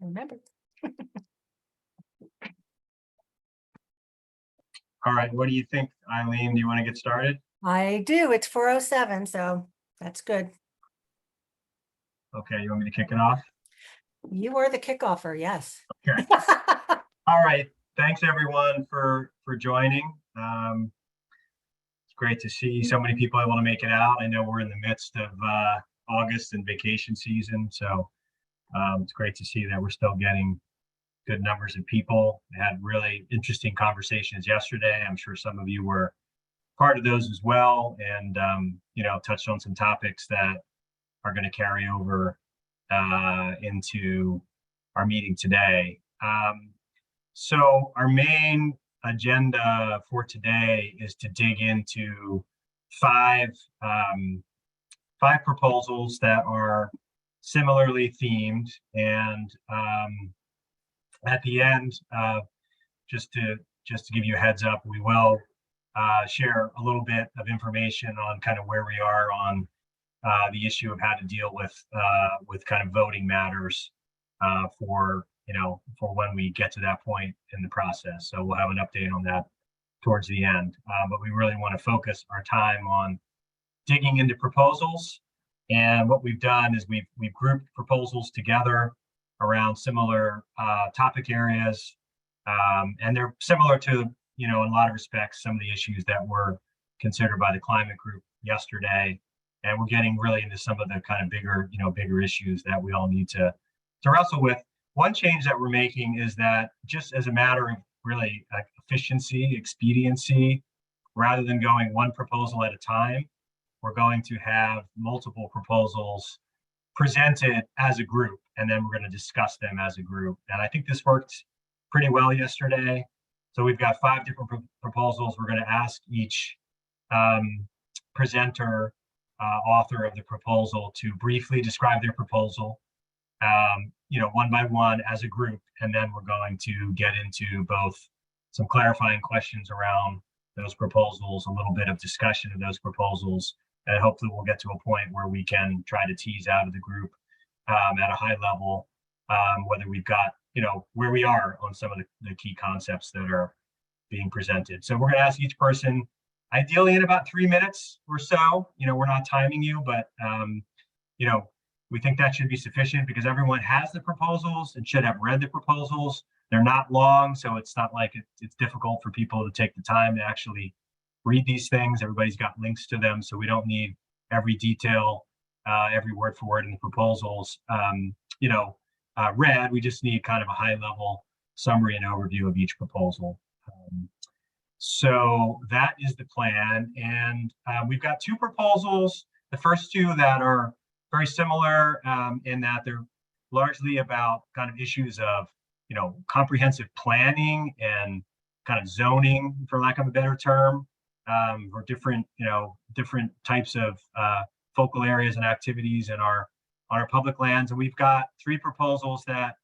Remember. All right, what do you think, Eileen? Do you want to get started? I do. It's 4:07, so that's good. Okay, you want me to kick it off? You were the kickoffer, yes. Okay. All right. Thanks everyone for joining. It's great to see so many people able to make it out. I know we're in the midst of August and vacation season, so it's great to see that we're still getting good numbers of people. We had really interesting conversations yesterday. I'm sure some of you were part of those as well, and touched on some topics that are going to carry over into our meeting today. So our main agenda for today is to dig into five proposals that are similarly themed, and at the end, just to give you a heads up, we will share a little bit of information on kind of where we are on the issue of how to deal with kind of voting matters for when we get to that point in the process. So we'll have an update on that towards the end. But we really want to focus our time on digging into proposals. And what we've done is we've grouped proposals together around similar topic areas, and they're similar to in a lot of respects some of the issues that were considered by the climate group yesterday. And we're getting really into some of the kind of bigger issues that we all need to wrestle with. One change that we're making is that, just as a matter of really efficiency, expediency, rather than going one proposal at a time, we're going to have multiple proposals presented as a group, and then we're going to discuss them as a group. And I think this worked pretty well yesterday. So we've got 5 different proposals. We're going to ask each presenter, author of the proposal, to briefly describe their proposal, one by one as a group, and then we're going to get into both some clarifying questions around those proposals, a little bit of discussion of those proposals, and hopefully we'll get to a point where we can try to tease out of the group at a high level whether we've got where we are on some of the key concepts that are being presented. So we're going to ask each person, ideally in about 3 minutes or so. We're not timing you, but we think that should be sufficient because everyone has the proposals and should have read the proposals. They're not long, so it's not like it's difficult for people to take the time to actually read these things. Everybody's got links to them, so we don't need every detail, every word for word in the proposals read. We just need kind of a high level summary and overview of each proposal. So that is the plan. And we've got 2 proposals. The first 2 that are very similar in that they're largely about kind of issues of, comprehensive planning and kind of zoning, for lack of a better term, for different types of focal areas and activities on our public lands. And we've got 3 proposals that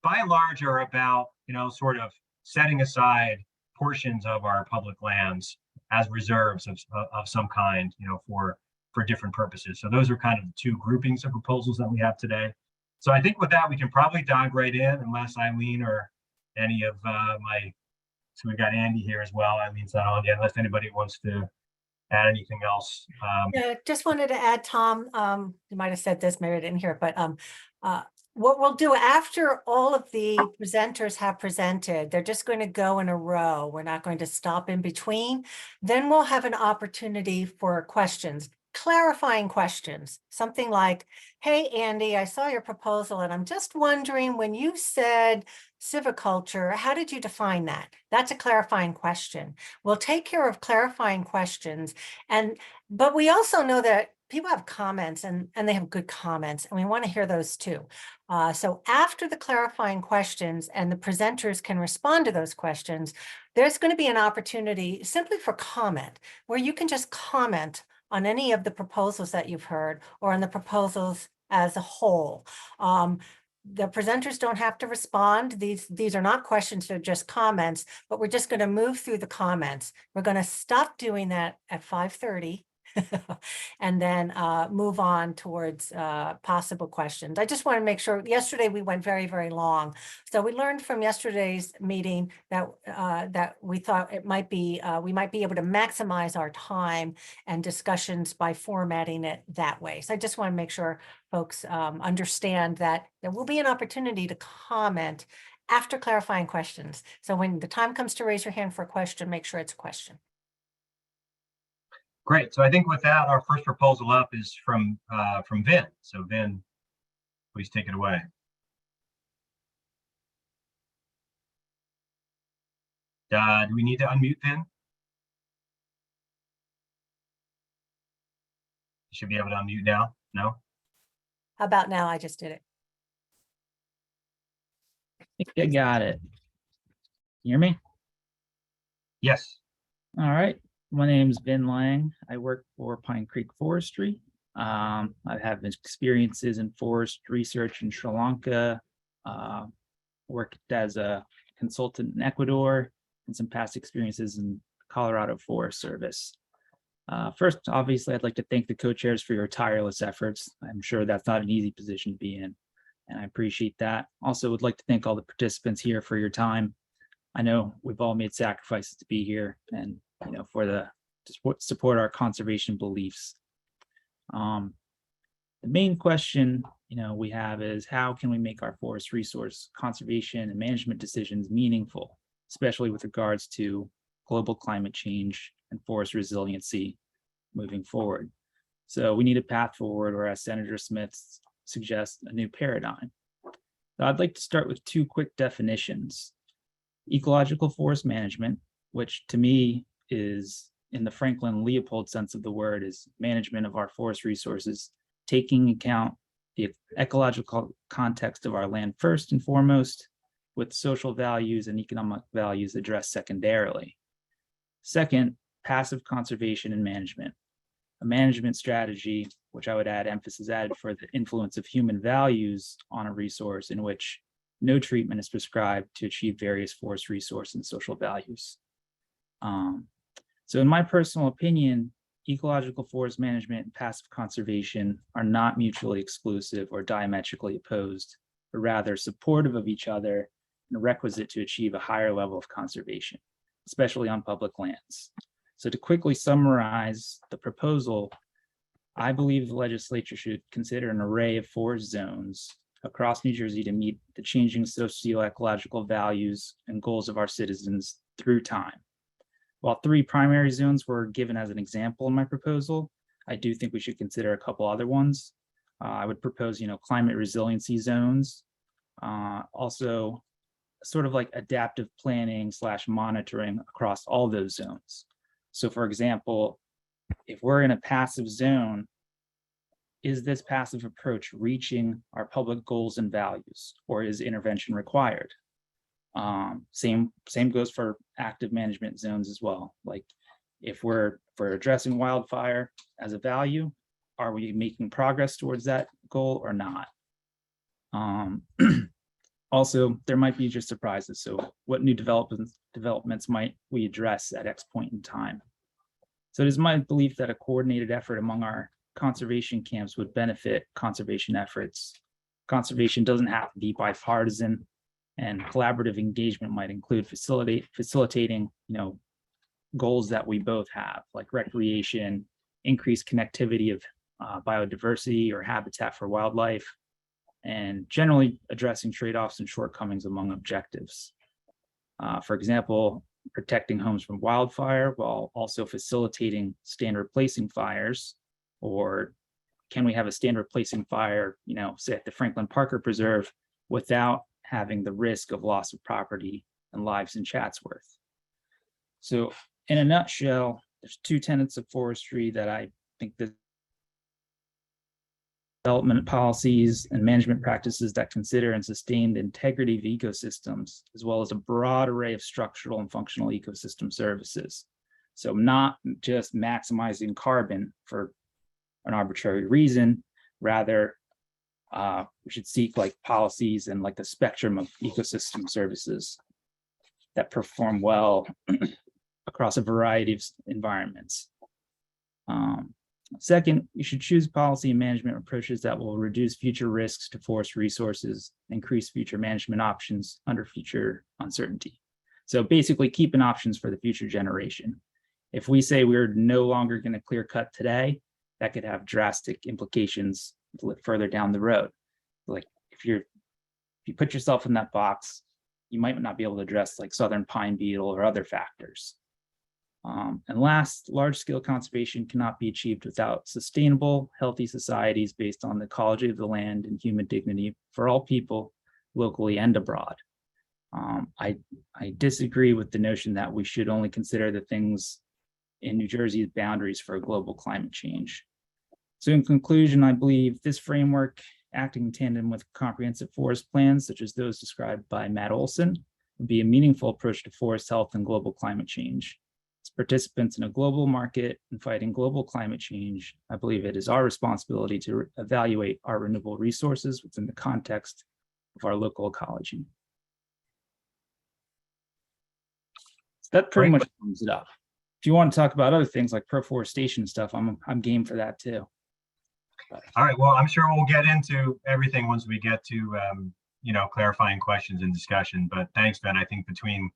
by and large are about, sort of setting aside portions of our public lands as reserves of some kind, for different purposes. So those are kind of the 2 groupings of proposals that we have today. So I think with that, we can probably dive right in, unless Eileen or any of so we've got Andy here as well. Eileen's not on yet, unless anybody wants to add anything else. Yeah, just wanted to add, Tom, you might have said this, maybe I didn't hear it, but what we'll do after all of the presenters have presented, they're just going to go in a row. We're not going to stop in between. Then we'll have an opportunity for questions, clarifying questions, something like, hey, Andy, I saw your proposal and I'm just wondering, when you said civiculture, how did you define that? That's a clarifying question. We'll take care of clarifying questions. But we also know that people have comments and they have good comments, and we want to hear those too. So after the clarifying questions and the presenters can respond to those questions, there's going to be an opportunity simply for comment, where you can just comment on any of the proposals that you've heard or on the proposals as a whole. The presenters don't have to respond. These are not questions, they're just comments, but we're just going to move through the comments. We're going to stop doing that at 5:30. and then move on towards possible questions. I just want to make sure, yesterday we went very, very long. So we learned from yesterday's meeting that that we thought it might be, we might be able to maximize our time and discussions by formatting it that way. So I just want to make sure folks understand that there will be an opportunity to comment after clarifying questions. So when the time comes to raise your hand for a question, make sure it's a question. Great. So I think with that, our first proposal up is from Vin. So Vin, please take it away. Do we need to unmute Vin? You should be able to unmute now. No? How about now? I just did it. I think I got it. You hear me? Yes. All right. My name is Ben Lang. I work for Pine Creek Forestry. I have experiences in forest research in Sri Lanka, worked as a consultant in Ecuador, and some past experiences in Colorado Forest Service. First, obviously, I'd like to thank the co-chairs for your tireless efforts. I'm sure that's not an easy position to be in, and I appreciate that. Also, would like to thank all the participants here for your time. I know we've all made sacrifices to be here and, you know, for to support our conservation beliefs. The main question, you know, we have is how can we make our forest resource conservation and management decisions meaningful, especially with regards to global climate change and forest resiliency moving forward. So we need a path forward, or as Senator Smith suggests, a new paradigm. So I'd like to start with two quick definitions. Ecological forest management, which to me is, in the Franklin Leopold sense of the word, is management of our forest resources, taking account the ecological context of our land first and foremost, with social values and economic values addressed secondarily. Second, passive conservation and management, a management strategy, which I would add emphasis added for the influence of human values on a resource in which no treatment is prescribed to achieve various forest resource and social values. So in my personal opinion, ecological forest management and passive conservation are not mutually exclusive or diametrically opposed, but rather supportive of each other and a requisite to achieve a higher level of conservation, especially on public lands. So to quickly summarize the proposal, I believe the legislature should consider an array of forest zones across New Jersey to meet the changing socio-ecological values and goals of our citizens through time. While 3 primary zones were given as an example in my proposal, I do think we should consider a couple other ones. I would propose, you know, climate resiliency zones, also sort of like adaptive planning / monitoring across all those zones. So for example, if we're in a passive zone, is this passive approach reaching our public goals and values, or is intervention required? Same goes for active management zones as well. Like if we're addressing wildfire as a value, are we making progress towards that goal or not? Also, there might be just surprises. So what new developments might we address at X point in time? So it is my belief that a coordinated effort among our conservation camps would benefit conservation efforts. Conservation doesn't have to be bipartisan, and collaborative engagement might include facilitating, you know, goals that we both have, like recreation, increased connectivity of biodiversity or habitat for wildlife, and generally addressing trade-offs and shortcomings among objectives. For example, protecting homes from wildfire while also facilitating stand replacing fires, or can we have a stand replacing fire, you know, say at the Franklin Parker Preserve without having the risk of loss of property and lives in Chatsworth? So in a nutshell, there's 2 tenets of forestry that I think the development policies and management practices that consider and sustain the integrity of ecosystems, as well as a broad array of structural and functional ecosystem services. So not just maximizing carbon for an arbitrary reason, rather we should seek like policies and like the spectrum of ecosystem services that perform well across a variety of environments. Second, we should choose policy and management approaches that will reduce future risks to forest resources, increase future management options under future uncertainty. So basically keeping options for the future generation. If we say we're no longer going to clear cut today, that could have drastic implications further down the road. Like if you put yourself in that box, you might not be able to address like southern pine beetle or other factors. And last, large-scale conservation cannot be achieved without sustainable, healthy societies based on the ecology of the land and human dignity for all people, locally and abroad. I disagree with the notion that we should only consider the things in New Jersey's boundaries for global climate change. So in conclusion, I believe this framework, acting in tandem with comprehensive forest plans, such as those described by Matt Olson, would be a meaningful approach to forest health and global climate change. As participants in a global market and fighting global climate change, I believe it is our responsibility to evaluate our renewable resources within the context of our local ecology. So that pretty much sums it up. If you want to talk about other things like perforestation stuff, I'm game for that too. All right, well, I'm sure we'll get into everything once we get to, clarifying questions and discussion, but thanks, Ben. I think between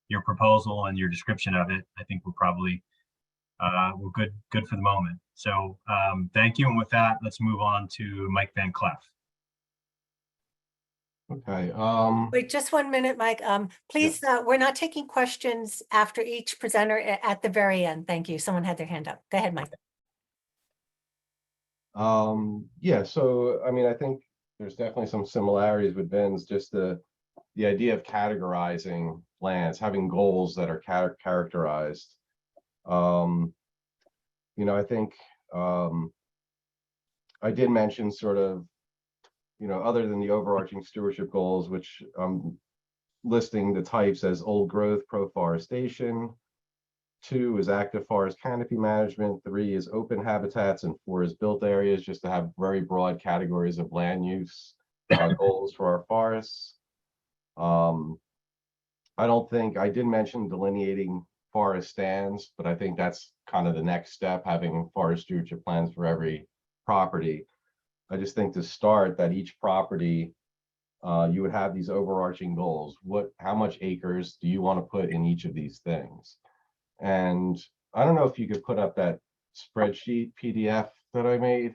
your proposal and your description of it, I think we're probably we're good for the moment. So thank you. And with that, let's move on to Mike Van Cleef. Okay. Wait, just 1 minute, Mike. Please, we're not taking questions after each presenter at the very end. Thank you. Someone had their hand up. Go ahead, Mike. Yeah, so I mean, I think there's definitely some similarities with Ben's, just the idea of categorizing lands, having goals that are characterized. I think I did mention sort of, other than the overarching stewardship goals, which I'm listing the types as old growth, proforestation. 2 is active forest canopy management. 3 is open habitats, and 4 is built areas, just to have very broad categories of land use goals for our forests. I don't think I did mention delineating forest stands, but I think that's kind of the next step, having forest stewardship plans for every property. I just think to start that each property, you would have these overarching goals. How much acres do you want to put in each of these things? And I don't know if you could put up that spreadsheet PDF that I made,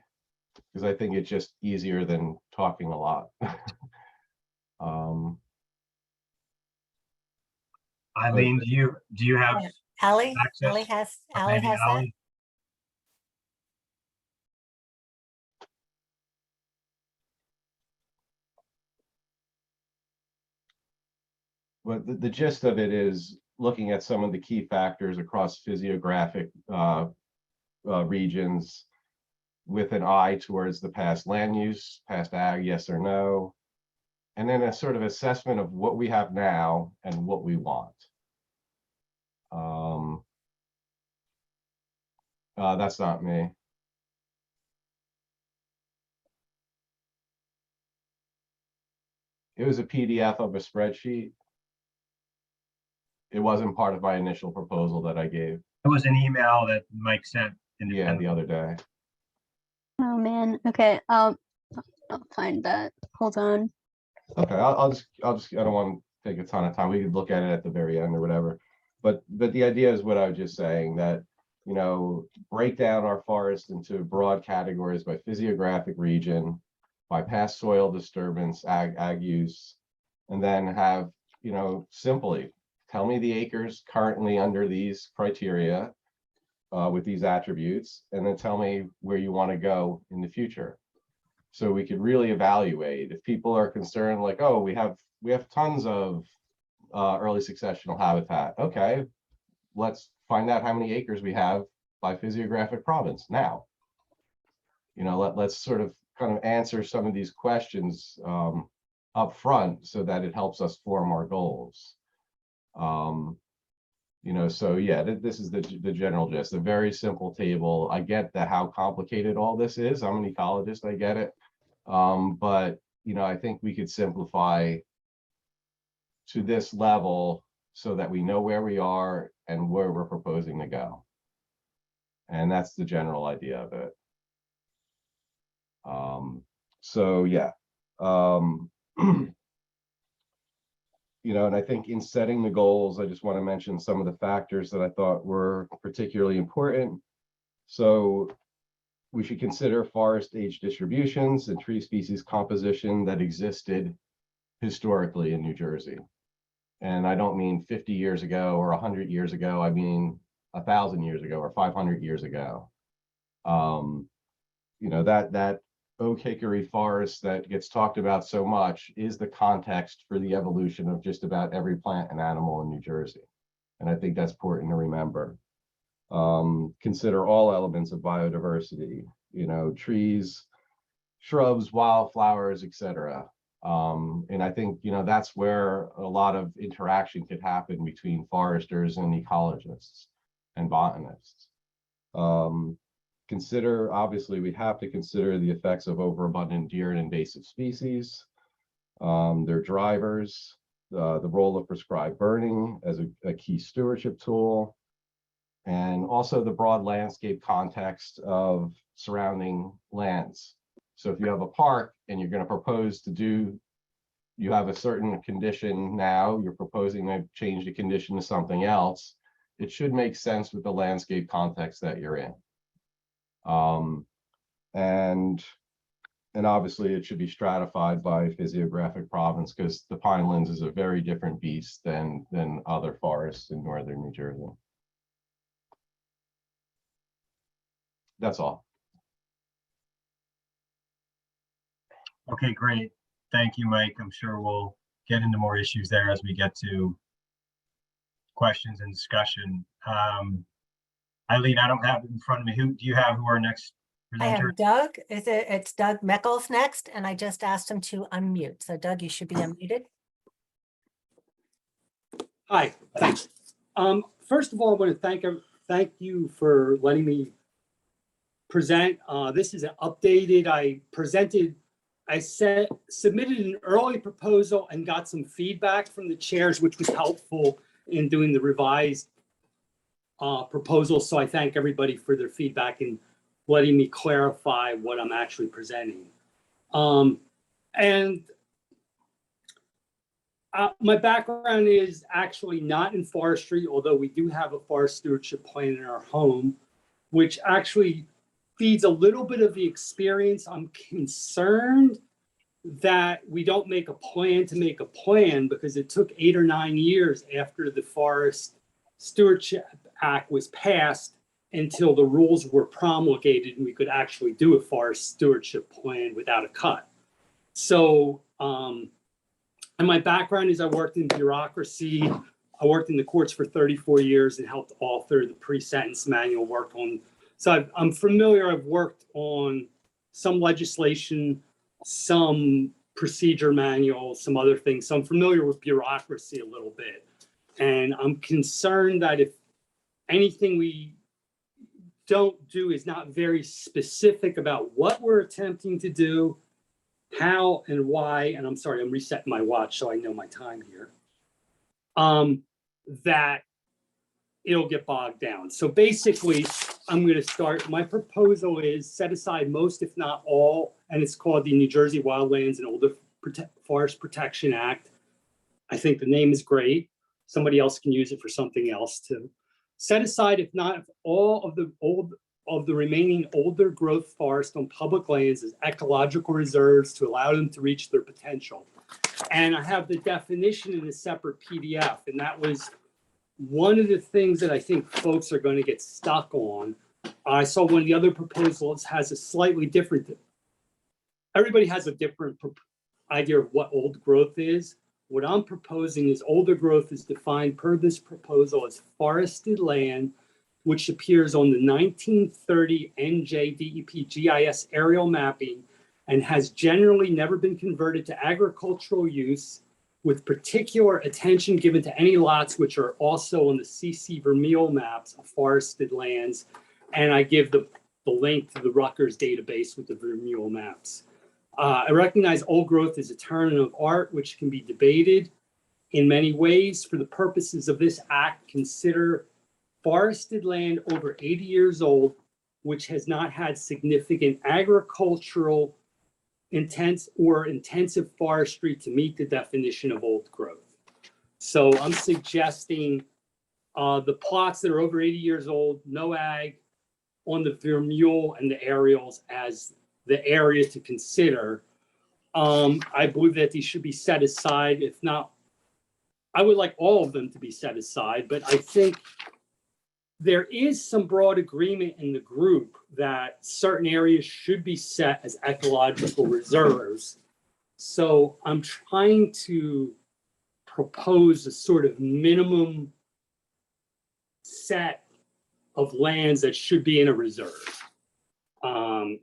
because I think it's just easier than talking a lot. Eileen, do you have Allie? access? Allie has Maybe that. Allie? But the gist of it is looking at some of the key factors across physiographic regions with an eye towards the past land use, past ag, yes or no, and then a sort of assessment of what we have now and what we want. That's not me. It was a PDF of a spreadsheet. It wasn't part of my initial proposal that I gave. It was an email that Mike sent. Yeah, the other day. Oh man. Okay. I'll find that. Hold on. Okay, I'll just I don't want to take a ton of time. We could look at it at the very end or whatever. But the idea is what I was just saying, that break down our forest into broad categories by physiographic region, by past soil disturbance, ag use, and then have, simply tell me the acres currently under these criteria with these attributes, and then tell me where you want to go in the future. So we could really evaluate if people are concerned, like, oh, we have tons of early successional habitat. Okay, let's find out how many acres we have by physiographic province now. Let's sort of kind of answer some of these questions up front so that it helps us form our goals. So yeah, this is the general gist, a very simple table. I get how complicated all this is. I'm an ecologist, I get it. But I think we could simplify to this level so that we know where we are and where we're proposing to go. And that's the general idea of it. So yeah, you know, and I think in setting the goals, I just want to mention some of the factors that I thought were particularly important. So we should consider forest age distributions and tree species composition that existed historically in New Jersey. And I don't mean 50 years ago or 100 years ago. I mean 1,000 years ago or 500 years ago. You know, that oak hickory forest that gets talked about so much is the context for the evolution of just about every plant and animal in New Jersey. And I think that's important to remember. Consider all elements of biodiversity, you know, trees, shrubs, wildflowers, etc. And I think, you know, that's where a lot of interaction could happen between foresters and ecologists and botanists. Consider, obviously, we have to consider the effects of overabundant deer and invasive species, their drivers, the role of prescribed burning as a key stewardship tool, and also the broad landscape context of surrounding lands. So if you have a park and you're going to propose to do, you have a certain condition now, you're proposing to change the condition to something else, it should make sense with the landscape context that you're in. And obviously it should be stratified by physiographic province, because the pinelands is a very different beast than other forests in northern New Jersey. That's all. Okay, great. Thank you, Mike. I'm sure we'll get into more issues there as we get to questions and discussion. Eileen, I don't have it in front of me. Who do you have? Who our next I presenter? have Doug. It's Doug Meckles next, and I just asked him to unmute. So Doug, you should be unmuted. Hi, thanks. First of all, I want to thank you for letting me present. This is an updated, I submitted an early proposal and got some feedback from the chairs, which was helpful in doing the revised proposal. So I thank everybody for their feedback and letting me clarify what I'm actually presenting. My background is actually not in forestry, although we do have a forest stewardship plan in our home, which actually feeds a little bit of the experience. I'm concerned that we don't make a plan to make a plan, because it took 8 or 9 years after the Forest Stewardship Act was passed until the rules were promulgated and we could actually do a forest stewardship plan without a cut. So, and my background is I worked in bureaucracy. I worked in the courts for 34 years and helped author the pre-sentence manual, work on. So I'm familiar. I've worked on some legislation, some procedure manuals, some other things. So I'm familiar with bureaucracy a little bit. And I'm concerned that if anything we don't do is not very specific about what we're attempting to do, how and why, and I'm sorry, I'm resetting my watch so I know my time here, that it'll get bogged down. So basically, I'm going to start. My proposal is set aside most, if not all, and it's called the New Jersey Wildlands and Older Forest Protection Act. I think the name is great. Somebody else can use it for something else too. Set aside, if not all of the remaining older growth forest on public lands as ecological reserves to allow them to reach their potential. And I have the definition in a separate PDF, and that was one of the things that I think folks are going to get stuck on. I saw one of the other proposals has a slightly different, everybody has a different idea of what old growth is. What I'm proposing is older growth is defined per this proposal as forested land, which appears on the 1930 NJFTF GIS aerial mapping and has generally never been converted to agricultural use, with particular attention given to any lots which are also on the CC Vermeil maps of forested lands. And I give the link to the Rutgers database with the Vermeil maps. I recognize old growth is a term of art which can be debated in many ways. For the purposes of this act, consider forested land over 80 years old which has not had significant agricultural intensive forestry to meet the definition of old growth. So I'm suggesting the plots that are over 80 years old, no ag, on the Vermeule and the aerials as the area to consider. I believe that these should be set aside. If not, I would like all of them to be set aside, but I think there is some broad agreement in the group that certain areas should be set as ecological reserves. So I'm trying to propose a sort of minimum set of lands that should be in a reserve.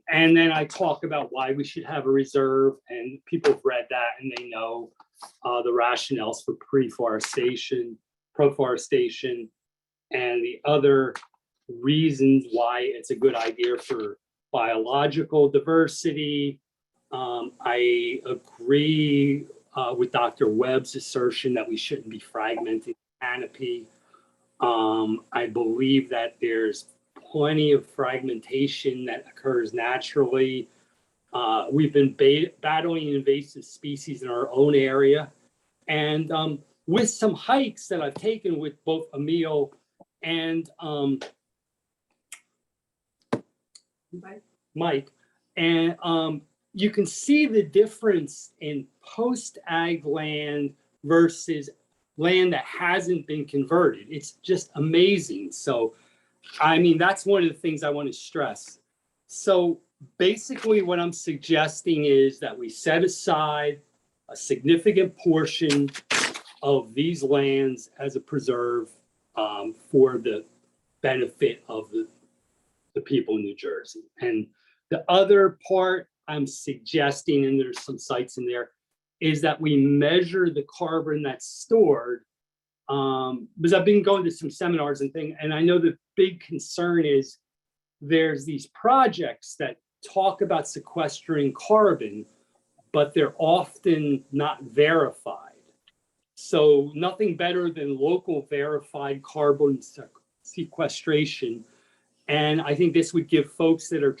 And then I talk about why we should have a reserve, and people have read that and they know the rationales for pre-forestation, proforestation, and the other reasons why it's a good idea for biological diversity. I agree with Dr. Webb's assertion that we shouldn't be fragmenting canopy. I believe that there's plenty of fragmentation that occurs naturally. We've been battling invasive species in our own area. And with some hikes that I've taken with both Emil and Mike, and you can see the difference in post-ag land versus land that hasn't been converted. It's just amazing. So, I mean, that's one of the things I want to stress. So basically what I'm suggesting is that we set aside a significant portion of these lands as a preserve for the benefit of the people in New Jersey. And the other part I'm suggesting, and there's some sites in there, is that we measure the carbon that's stored. Because I've been going to some seminars and things, and I know the big concern is there's these projects that talk about sequestering carbon, but they're often not verified. So nothing better than local verified carbon sequestration. And I think this would give folks that are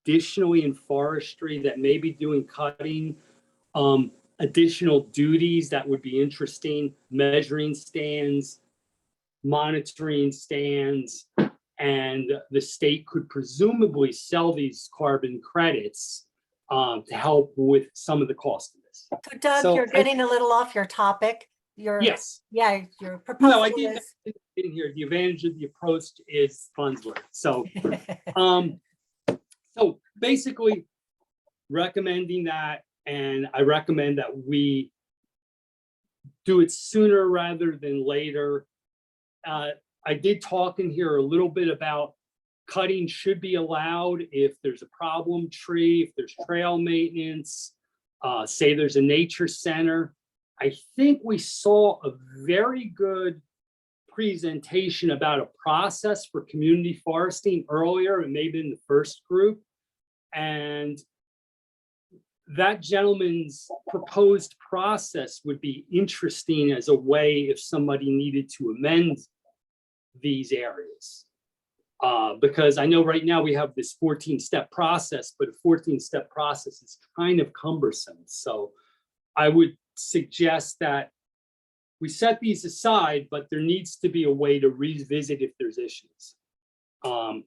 traditionally in forestry that may be doing cutting, additional duties that would be interesting, measuring stands, monitoring stands, and the state could presumably sell these carbon credits to help with some of the cost of this. So Doug, So you're getting a little off your topipic. Yes. Yeah, your proposal No, I did is. in here. The advantage of the approach is funds worth. So, so basically recommending that, and I recommend that we do it sooner rather than later. I did talk in here a little bit about cutting should be allowed if there's a problem tree, if there's trail maintenance, say there's a nature center. I think we saw a very good presentation about a process for community foresting earlier, and maybe in the first group. And that gentleman's proposed process would be interesting as a way if somebody needed to amend these areas. Because I know right now we have this 14-step process, but a 14-step process is kind of cumbersome. So I would suggest that we set these aside, but there needs to be a way to revisit if there's issues. So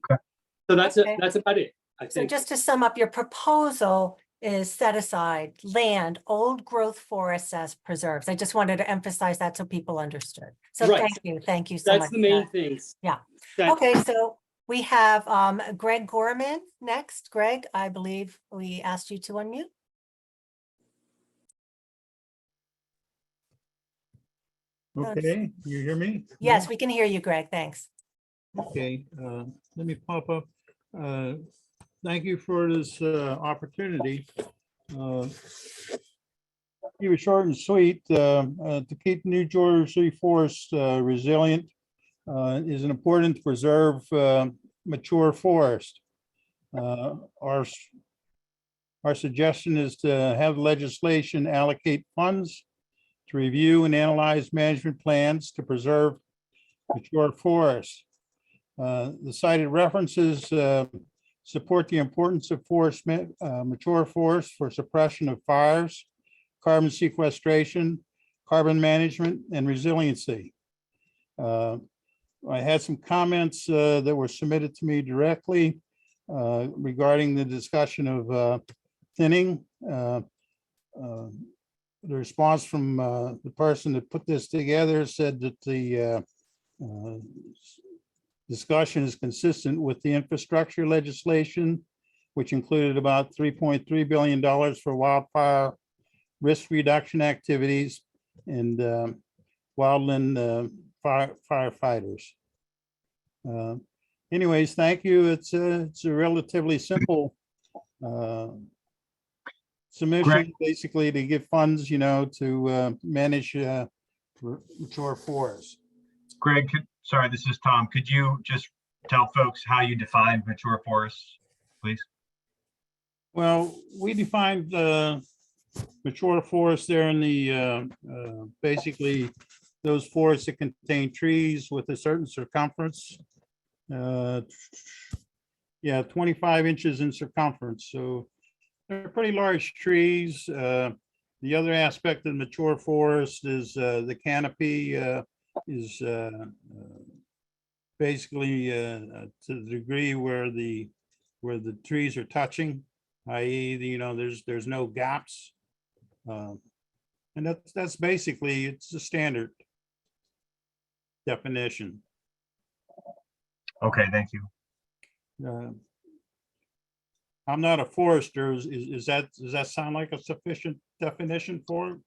that's Okay. that's about it, I So think. just to sum up, your proposal is set aside land, old growth forests as preserves. I just wanted to emphasize that so people understood. So Right. Thank you so much. That's the main things. Yeah. Thank- Okay, so we have Greg Gorman next. Greg, I believe we asked you to unmute. Okay, you hear me? Yes, we can hear you, Greg. Thanks. Okay, let me pop up. Thank you for this opportunity. Keep it short and sweet. To keep New Jersey forests resilient is important to preserve mature forest. Our suggestion is to have legislation allocate funds to review and analyze management plans to preserve mature forests. The cited references support the importance of mature forests for suppression of fires, carbon sequestration, carbon management, and resiliency. I had some comments that were submitted to me directly regarding the discussion of thinning. The response from the person that put this together said that the discussion is consistent with the infrastructure legislation, which included about $3.3 billion for wildfire risk reduction activities and wildland firefighters. Anyways, thank you. It's a relatively simple submission, basically to give funds, to manage mature forests. Greg, sorry, this is Tom. Could you just tell folks how you define mature forests, please? Well, we defined mature forests there in the basically those forests that contain trees with a certain circumference. 25 inches in circumference. So they're pretty large trees. The other aspect of mature forest is the canopy is basically to the degree where the trees are touching, i.e., there's no gaps. And that's basically, it's a standard definition. Okay, thank you. I'm not a forester. Does that sound like a sufficient definition for it?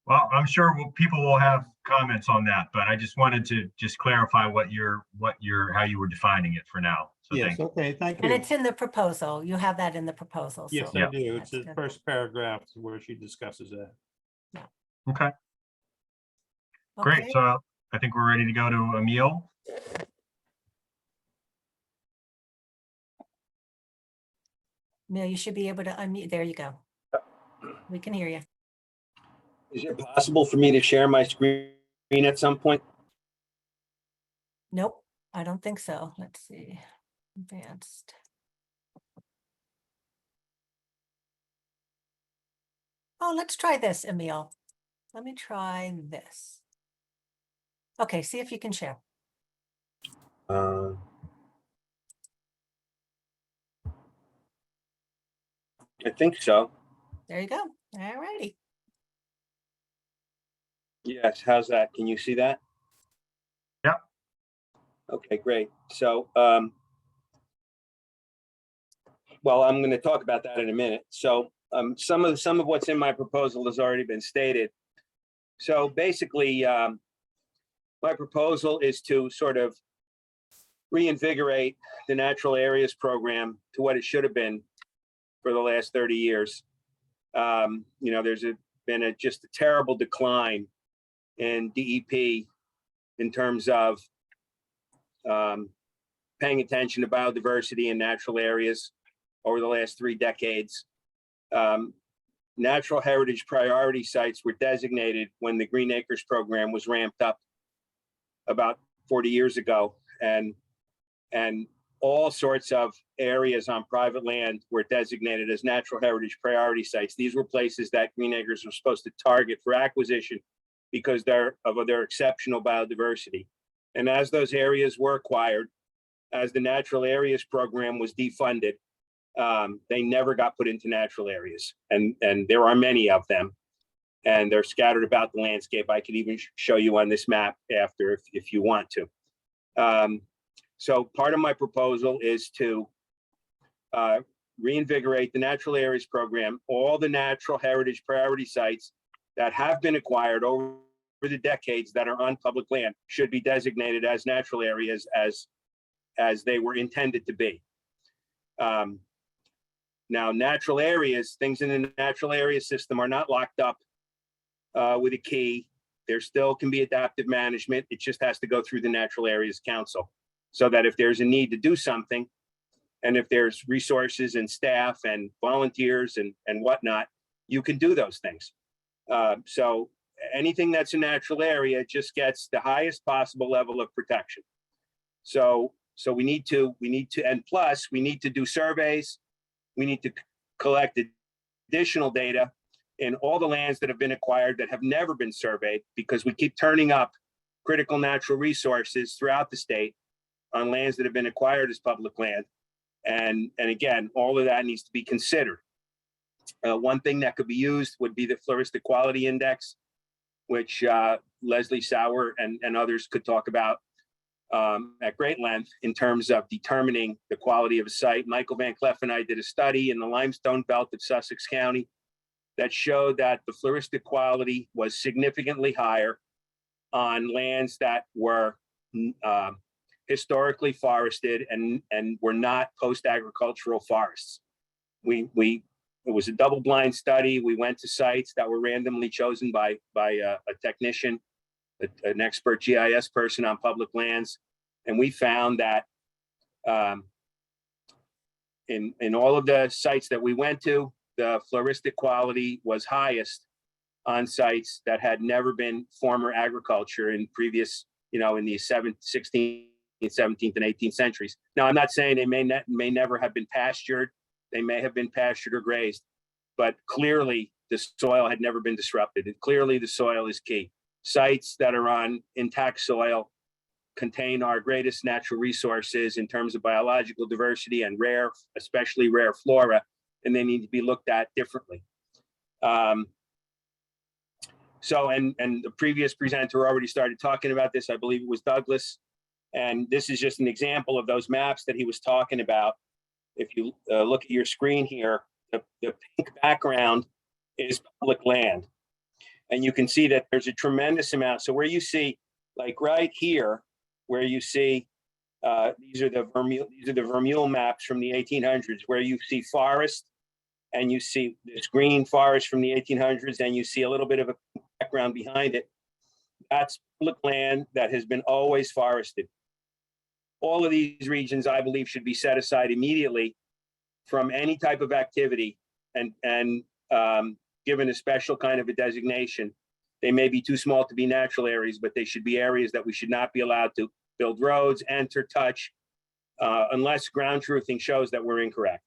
Well, I'm sure people will have comments on that, but I just wanted to just clarify how you were defining it for now. So Yes, thank you. okay, thank And you. it's in the proposal. You have that in the proposal. Yes, so I do. It's that's the good. first paragraph where she discusses that. Okay, great. Okay. So I think we're ready to go to Emil. Emil, you should be able to unmute. There you go. We can hear you. Is it possible for me to share my screen at some point? Nope, I don't think so. Let's see. Advanced. Oh, let's try this, Emil. Let me try this. Okay, see if you can share. I think so. There you go. All righty. Yes, how's that? Can you see that? Yeah. Okay, great. So, well, I'm going to talk about that in a minute. So, some of what's in my proposal has already been stated. So basically, my proposal is to sort of reinvigorate the natural areas program to what it should have been for the last 30 years. There's been just a terrible decline in DEP in terms of paying attention to biodiversity in natural areas over the last 3 decades. Natural heritage priority sites were designated when the Green Acres program was ramped up about 40 years ago, and all sorts of areas on private land were designated as natural heritage priority sites. These were places that Green Acres was supposed to target for acquisition because of their exceptional biodiversity. And as those areas were acquired, as the natural areas program was defunded, they never got put into natural areas. And there are many of them, and they're scattered about the landscape. I could even show you on this map after if you want to. So part of my proposal is to reinvigorate the natural areas program. All the natural heritage priority sites that have been acquired over the decades that are on public land should be designated as natural areas as they were intended to be. Now, natural areas, things in the natural area system are not locked up with a key. There still can be adaptive management. It just has to go through the Natural Areas Council, so that if there's a need to do something, and if there's resources and staff and volunteers and whatnot, you can do those things. So anything that's a natural area just gets the highest possible level of protection. So So we need to, and plus we need to do surveys. We need to collect additional data in all the lands that have been acquired that have never been surveyed, because we keep turning up critical natural resources throughout the state on lands that have been acquired as public land. And again, all of that needs to be considered. One thing that could be used would be the Floristic Quality Index, which Leslie Sauer and others could talk about at great length in terms of determining the quality of a site. Michael Van Cleef and I did a study in the limestone belt of Sussex County that showed that the floristic quality was significantly higher on lands that were historically forested and were not post-agricultural forests. It was a double-blind study. We went to sites that were randomly chosen by a technician, an expert GIS person on public lands, and we found that in all of the sites that we went to, the floristic quality was highest on sites that had never been former agriculture in previous, in the 16th, 17th, and 18th centuries. Now, I'm not saying they may never have been pastured. They may have been pastured or grazed, but clearly the soil had never been disrupted. And clearly the soil is key. Sites that are on intact soil contain our greatest natural resources in terms of biological diversity and rare, especially rare flora, and they need to be looked at differently. So, and the previous presenter already started talking about this. I believe it was Douglas. And this is just an example of those maps that he was talking about. If you look at your screen here, the pink background is public land. And you can see that there's a tremendous amount. So where you see, like right here, where you see, these are the Vermeule maps from the 1800s, where you see forest, and you see this green forest from the 1800s, and you see a little bit of a background behind it. That's public land that has been always forested. All of these regions, I believe, should be set aside immediately from any type of activity and given a special kind of a designation. They may be too small to be natural areas, but they should be areas that we should not be allowed to build roads, enter, touch, unless ground truthing shows that we're incorrect.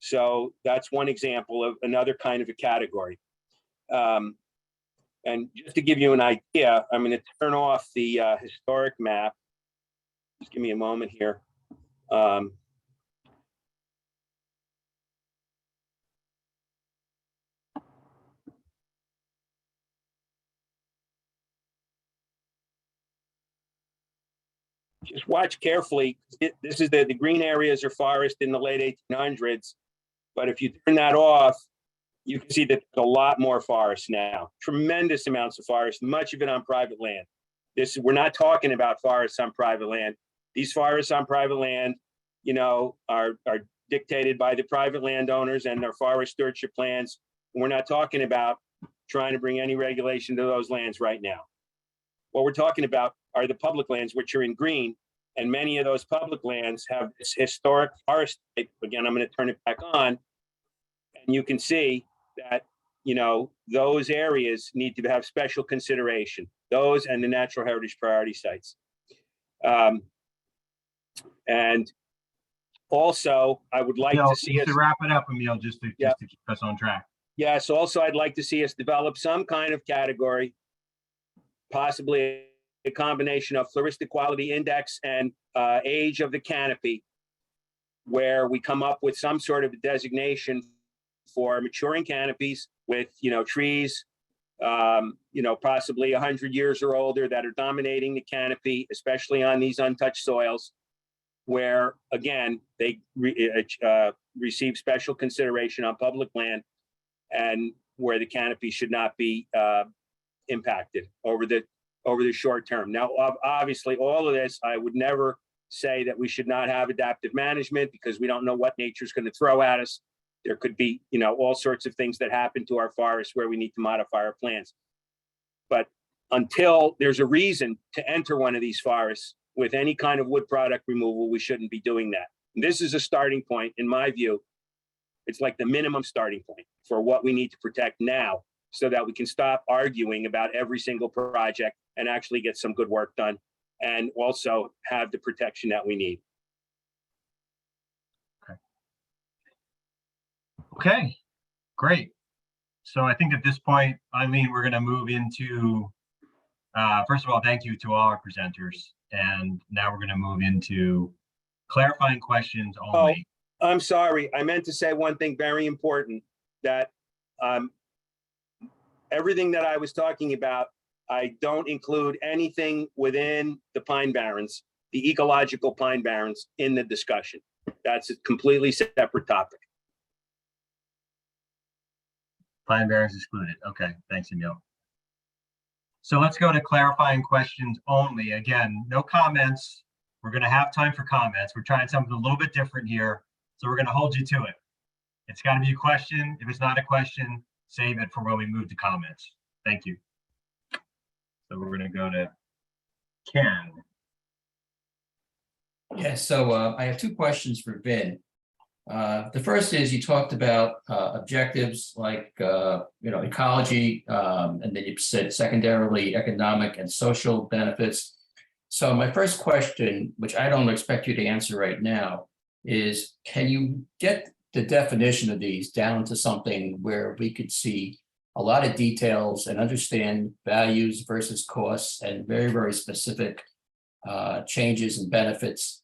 So that's one example of another kind of a category. And just to give you an idea, I'm going to turn off the historic map. Just give me a moment here. Just watch carefully. This is the green areas are forest in the late 1800s. But if you turn that off, you can see that there's a lot more forest now. Tremendous amounts of forest, much of it on private land. We're not talking about forests on private land. These forests on private land, are dictated by the private landowners and their forest stewardship plans. We're not talking about trying to bring any regulation to those lands right now. What we're talking about are the public lands, which are in green, and many of those public lands have this historic forest type. Again, I'm going to turn it back on, and you can see that, those areas need to have special consideration, those and the natural heritage priority sites. And also, I would like to see us wrap it up, Emil, just to keep us on track. Yes, also, I'd like to see us develop some kind of category, possibly a combination of floristic quality index and age of the canopy, where we come up with some sort of a designation for maturing canopies with, trees, possibly 100 years or older that are dominating the canopy, especially on these untouched soils, where, again, they receive special consideration on public land and where the canopy should not be impacted over the short term. Now, obviously, all of this, I would never say that we should not have adaptive management, because we don't know what nature's going to throw at us. There could be, all sorts of things that happen to our forests where we need to modify our plans. But until there's a reason to enter one of these forests with any kind of wood product removal, we shouldn't be doing that. And this is a starting point, in my view. It's like the minimum starting point for what we need to protect now, so that we can stop arguing about every single project and actually get some good work done, and also have the protection that we need. Okay, great. So I think at this point, Eileen, we're going to move into, first of all, thank you to all our presenters. And now we're going to move into clarifying questions only. I'm sorry. I meant to say one thing very important, that everything that I was talking about, I don't include anything within the Pine Barrens, the ecological Pine Barrens, in the discussion. That's a completely separate topic. Pine Barrens excluded. Okay, thanks, Emil. So let's go to clarifying questions only. Again, no comments. We're going to have time for comments. We're trying something a little bit different here. So we're going to hold you to it. It's got to be a question. If it's not a question, save it for when we move to comments. Thank you. So we're going to go to Ken. Yeah, so I have two questions for Vin. The first is, you talked about objectives like ecology, and then you said secondarily economic and social benefits. So my first question, which I don't expect you to answer right now, is can you get the definition of these down to something where we could see a lot of details and understand values versus costs and very, very specific changes and benefits,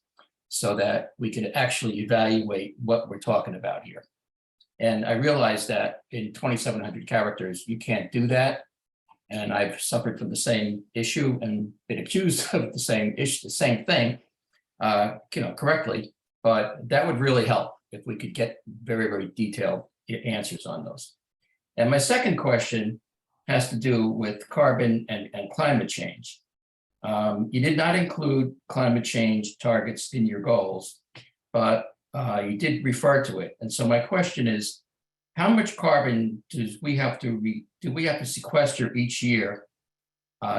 so that we can actually evaluate what we're talking about here? And I realize that in 2,700 characters, you can't do that. And I've suffered from the same issue and been accused of the same issue, the same thing, correctly. But that would really help if we could get very, very detailed answers on those. And my second question has to do with carbon and climate change. You did not include climate change targets in your goals, but you did refer to it. And so my question is, how much carbon do we have to sequester each year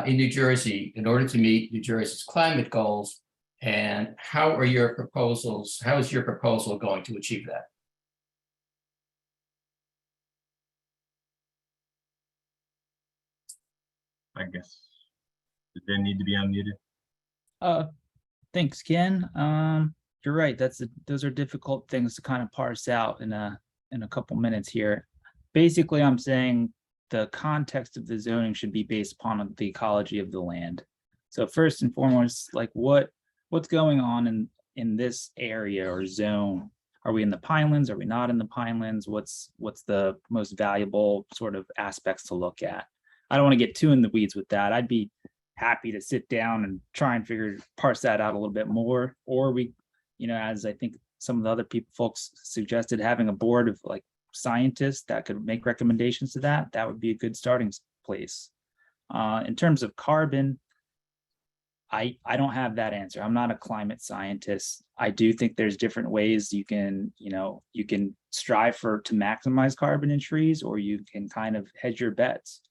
in New Jersey in order to meet New Jersey's climate goals? And how is your proposal going to achieve that? I guess. Did they need to be unmuted? Thanks, Ken. You're right. Those are difficult things to kind of parse out in a couple minutes here. Basically, I'm saying the context of the zoning should be based upon the ecology of the land. So first and foremost, like what's going on in this area or zone? Are we in the Pinelands? Are we not in the Pinelands? What's the most valuable sort of aspects to look at? I don't want to get too in the weeds with that. I'd be happy to sit down and try and parse that out a little bit more. Or we, as I think some of the other folks suggested, having a board of like scientists that could make recommendations to that would be a good starting place. In terms of carbon, I don't have that answer. I'm not a climate scientist. I do think there's different ways you can strive to maximize carbon in trees, or you can kind of hedge your bets.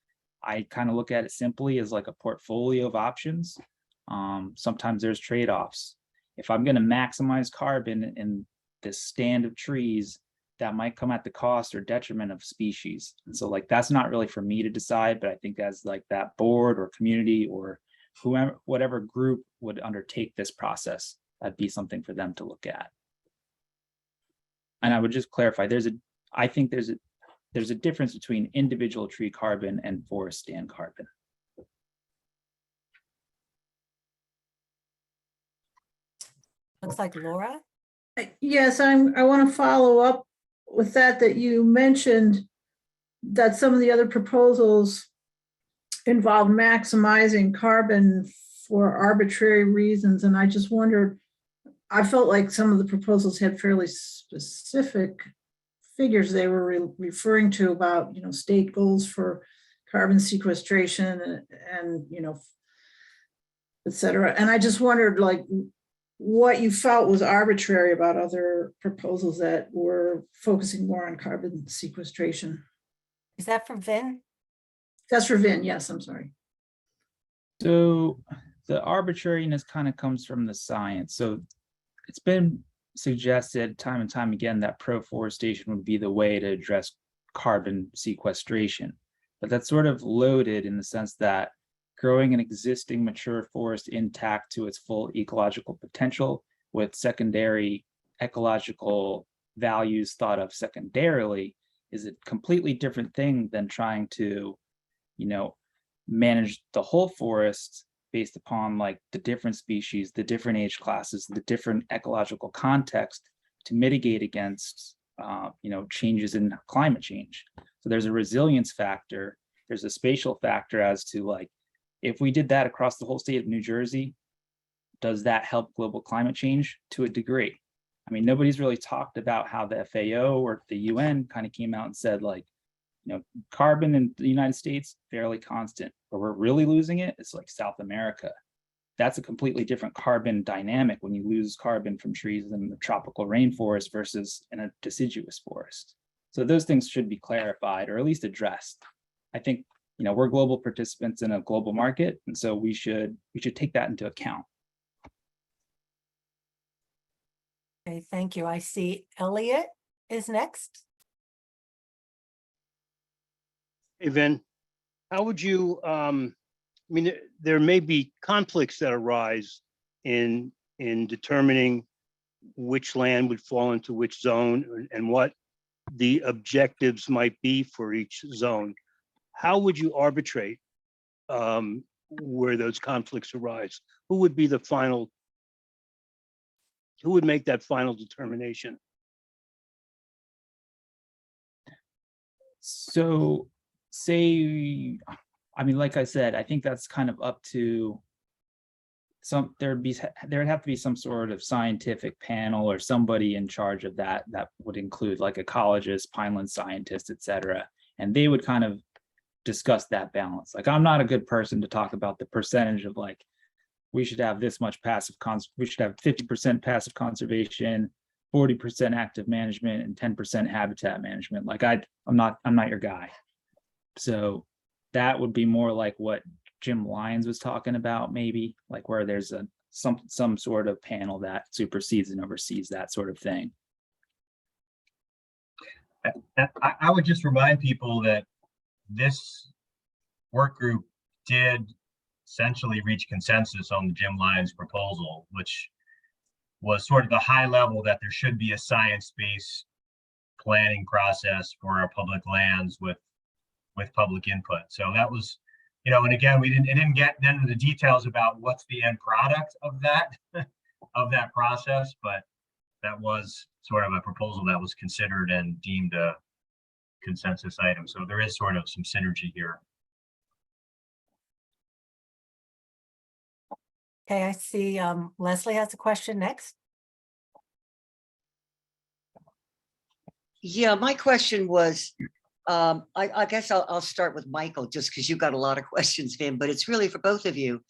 I kind of look at it simply as like a portfolio of options. Sometimes there's trade-offs. If I'm going to maximize carbon in this stand of trees, that might come at the cost or detriment of species. And so like, that's not really for me to decide, but I think as like that board or community or whatever group would undertake this process, that'd be something for them to look at. And I would just clarify, I think there's a difference between individual tree carbon and forest stand carbon. Looks like Laura. Yes, I want to follow up with that you mentioned that some of the other proposals involve maximizing carbon for arbitrary reasons. And I just wondered, I felt like some of the proposals had fairly specific figures they were referring to about, state goals for carbon sequestration and et cetera. And I just wondered like what you felt was arbitrary about other proposals that were focusing more on carbon sequestration. Is that for Vin? That's for Vin, yes, I'm sorry. So the arbitrariness kind of comes from the science. So it's been suggested time and time again that pro-forestation would be the way to address carbon sequestration. But that's sort of loaded in the sense that growing an existing mature forest intact to its full ecological potential with secondary ecological values thought of secondarily is a completely different thing than trying to, manage the whole forest based upon like the different species, the different age classes, the different ecological context to mitigate against, changes in climate change. So there's a resilience factor. There's a spatial factor as to like, if we did that across the whole state of New Jersey, does that help global climate change? To a degree. I mean, nobody's really talked about how the FAO or the UN kind of came out and said like, carbon in the United States, fairly constant. Where we're really losing it, it's like South America. That's a completely different carbon dynamic when you lose carbon from trees in the tropical rainforest versus in a deciduous forest. So those things should be clarified or at least addressed. I think, we're global participants in a global market, and so we should take that into account. Okay, thank you. I see Elliot is next. Hey, Vin, how would you, there may be conflicts that arise in determining which land would fall into which zone and what the objectives might be for each zone. How would you arbitrate where those conflicts arise? Who would be who would make that final determination? So like I said, I think that's kind of up to there'd have to be some sort of scientific panel or somebody in charge of that would include like ecologists, pineland scientists, etc. And they would kind of discuss that balance. Like, I'm not a good person to talk about the percentage of like, we should have this much we should have 50% passive conservation, 40% active management, and 10% habitat management. Like I'm not your guy. So that would be more like what Jim Lyons was talking about, maybe like where there's some sort of panel that supersedes and oversees that sort of thing. I would just remind people that this work group did essentially reach consensus on the Jim Lyons proposal, which was sort of the high level that there should be a science-based planning process for our public lands with public input. So that was, and again, it didn't get into the details about what's the end product of that process, but that was sort of a proposal that was considered and deemed a consensus item. So there is sort of some synergy here. Okay, I see Leslie has a question next. Yeah, my question was, I guess I'll start with Michael, just because you've got a lot of questions, Vin, but it's really for both of you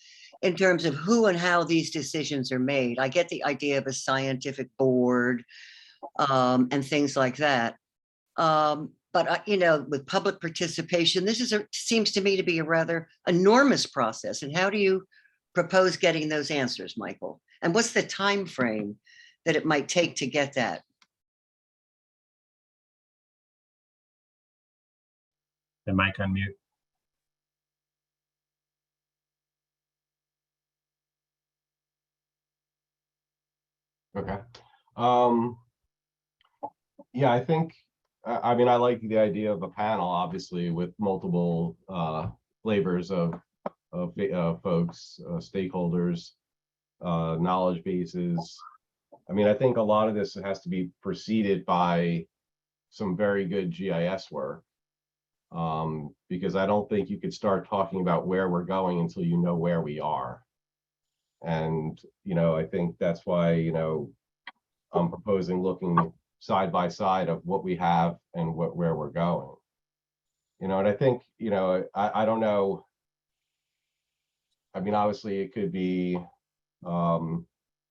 in terms of who and how these decisions are made. I get the idea of a scientific board and things like that. But with public participation, this seems to me to be a rather enormous process. And how do you propose getting those answers, Michael? And what's the time frame that it might take to get that? The mic unmute. Okay. Yeah, I think, I like the idea of a panel, obviously, with multiple flavors of folks, stakeholders, knowledge bases. I think a lot of this has to be preceded by some very good GIS work, because I don't think you could start talking about where we're going until you know where we are. And, I think that's why, I'm proposing looking side by side of what we have and where we're going. And I think, I don't know. Obviously it could be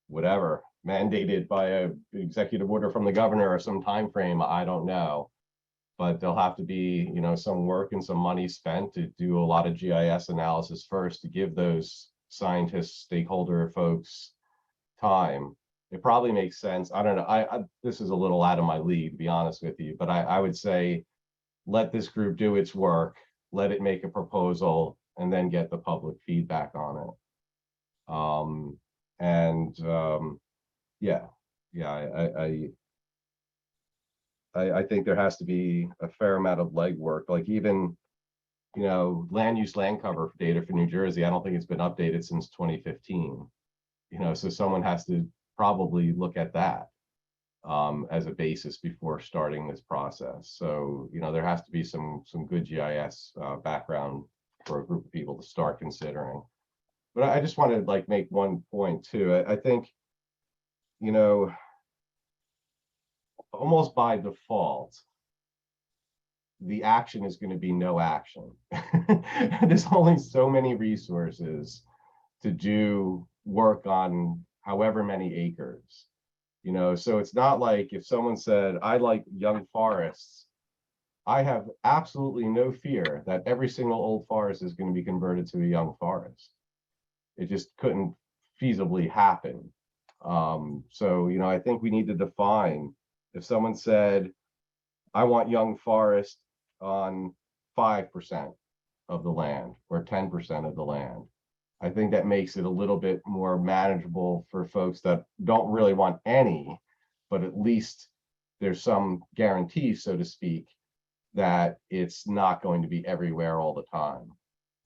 whatever, mandated by an executive order from the governor or some time frame. I don't know. But there'll have to be, some work and some money spent to do a lot of GIS analysis first to give those scientists, stakeholder folks time. It probably makes sense. I don't know. This is a little out of my league, to be honest with you, but I would say let this group do its work, let it make a proposal, and then get the public feedback on it. Yeah, I think there has to be a fair amount of legwork, like even, you know, land use land cover data for New Jersey. I don't think it's been updated since 2015. You know, so someone has to probably look at that as a basis before starting this process. So, you know, there has to be some good GIS background for a group of people to start considering. But I just want to like make one point too. I think, you know, almost by default, the action is going to be no action. There's only so many resources to do work on however many acres, you know, so it's not like if someone said, I like young forests, I have absolutely no fear that every single old forest is going to be converted to a young forest. It just couldn't feasibly happen. So, you know, I think we need to define, if someone said, I want young forest on 5% of the land or 10% of the land, I think that makes it a little bit more manageable for folks that don't really want any, but at least there's some guarantee, so to speak, that it's not going to be everywhere all the time.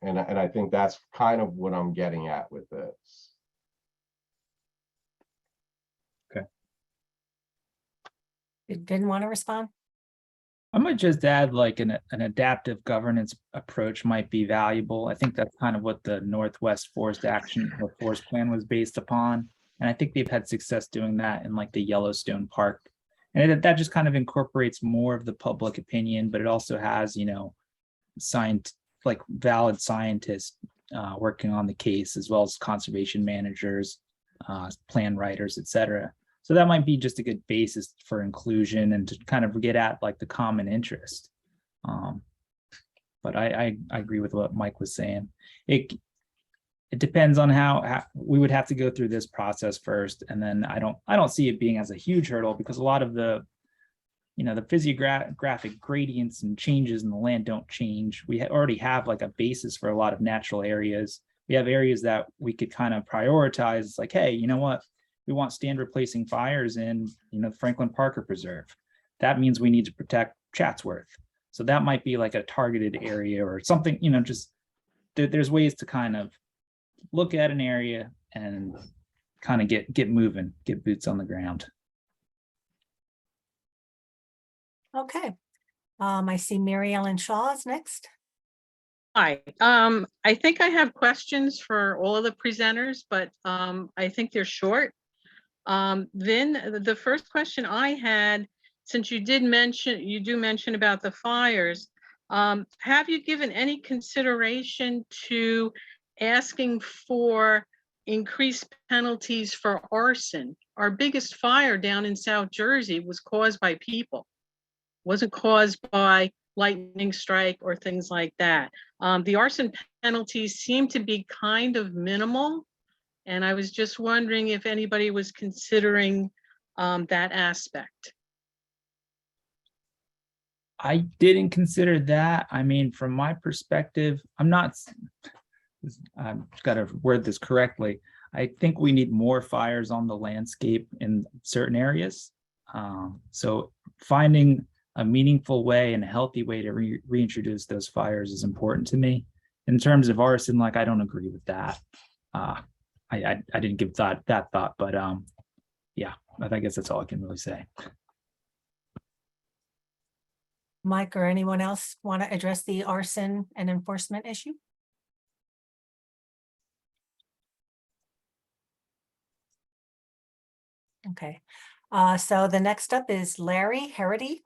And I think that's kind of what I'm getting at with this. Didn't want to respond? I might just add like an adaptive governance approach might be valuable. I think that's kind of what the Northwest Forest Action or Forest Plan was based upon. And I think they've had success doing that in like the Yellowstone Park. And that just kind of incorporates more of the public opinion, but it also has, you know, like valid scientists working on the case, as well as conservation managers, plan writers, et cetera. So that might be just a good basis for inclusion and to kind of get at like the common interest. But I agree with what Mike was saying. It depends on how we would have to go through this process first, and then I don't see it being as a huge hurdle, because a lot of the, you know, the physiographic gradients and changes in the land don't change. We already have like a basis for a lot of natural areas. We have areas that we could kind of prioritize. It's like, hey, you know what? We want stand replacing fires in, you know, Franklin Parker Preserve. That means we need to protect Chatsworth. So that might be like a targeted area or something, you know, just there's ways to kind of look at an area and kind of get moving, get boots on the ground. Okay. I see Mary Ellen Shaw is next. Hi, I think I have questions for all of the presenters, but I think they're short. Vin, the first question I had, since you do mention about the fires, have you given any consideration to asking for increased penalties for arson? Our biggest fire down in South Jersey was caused by people. Wasn't caused by lightning strike or things like that. The arson penalties seem to be kind of minimal. And I was just wondering if anybody was considering that aspect. I didn't consider that. I mean, from my perspective, I've got to word this correctly. I think we need more fires on the landscape in certain areas. So finding a meaningful way and a healthy way to reintroduce those fires is important to me. In terms of arson, like, I don't agree with that. I didn't give that thought, but yeah, I guess that's all I can really say. Mike or anyone else want to address the arson and enforcement issue? Okay, so the next up is Larry Herity.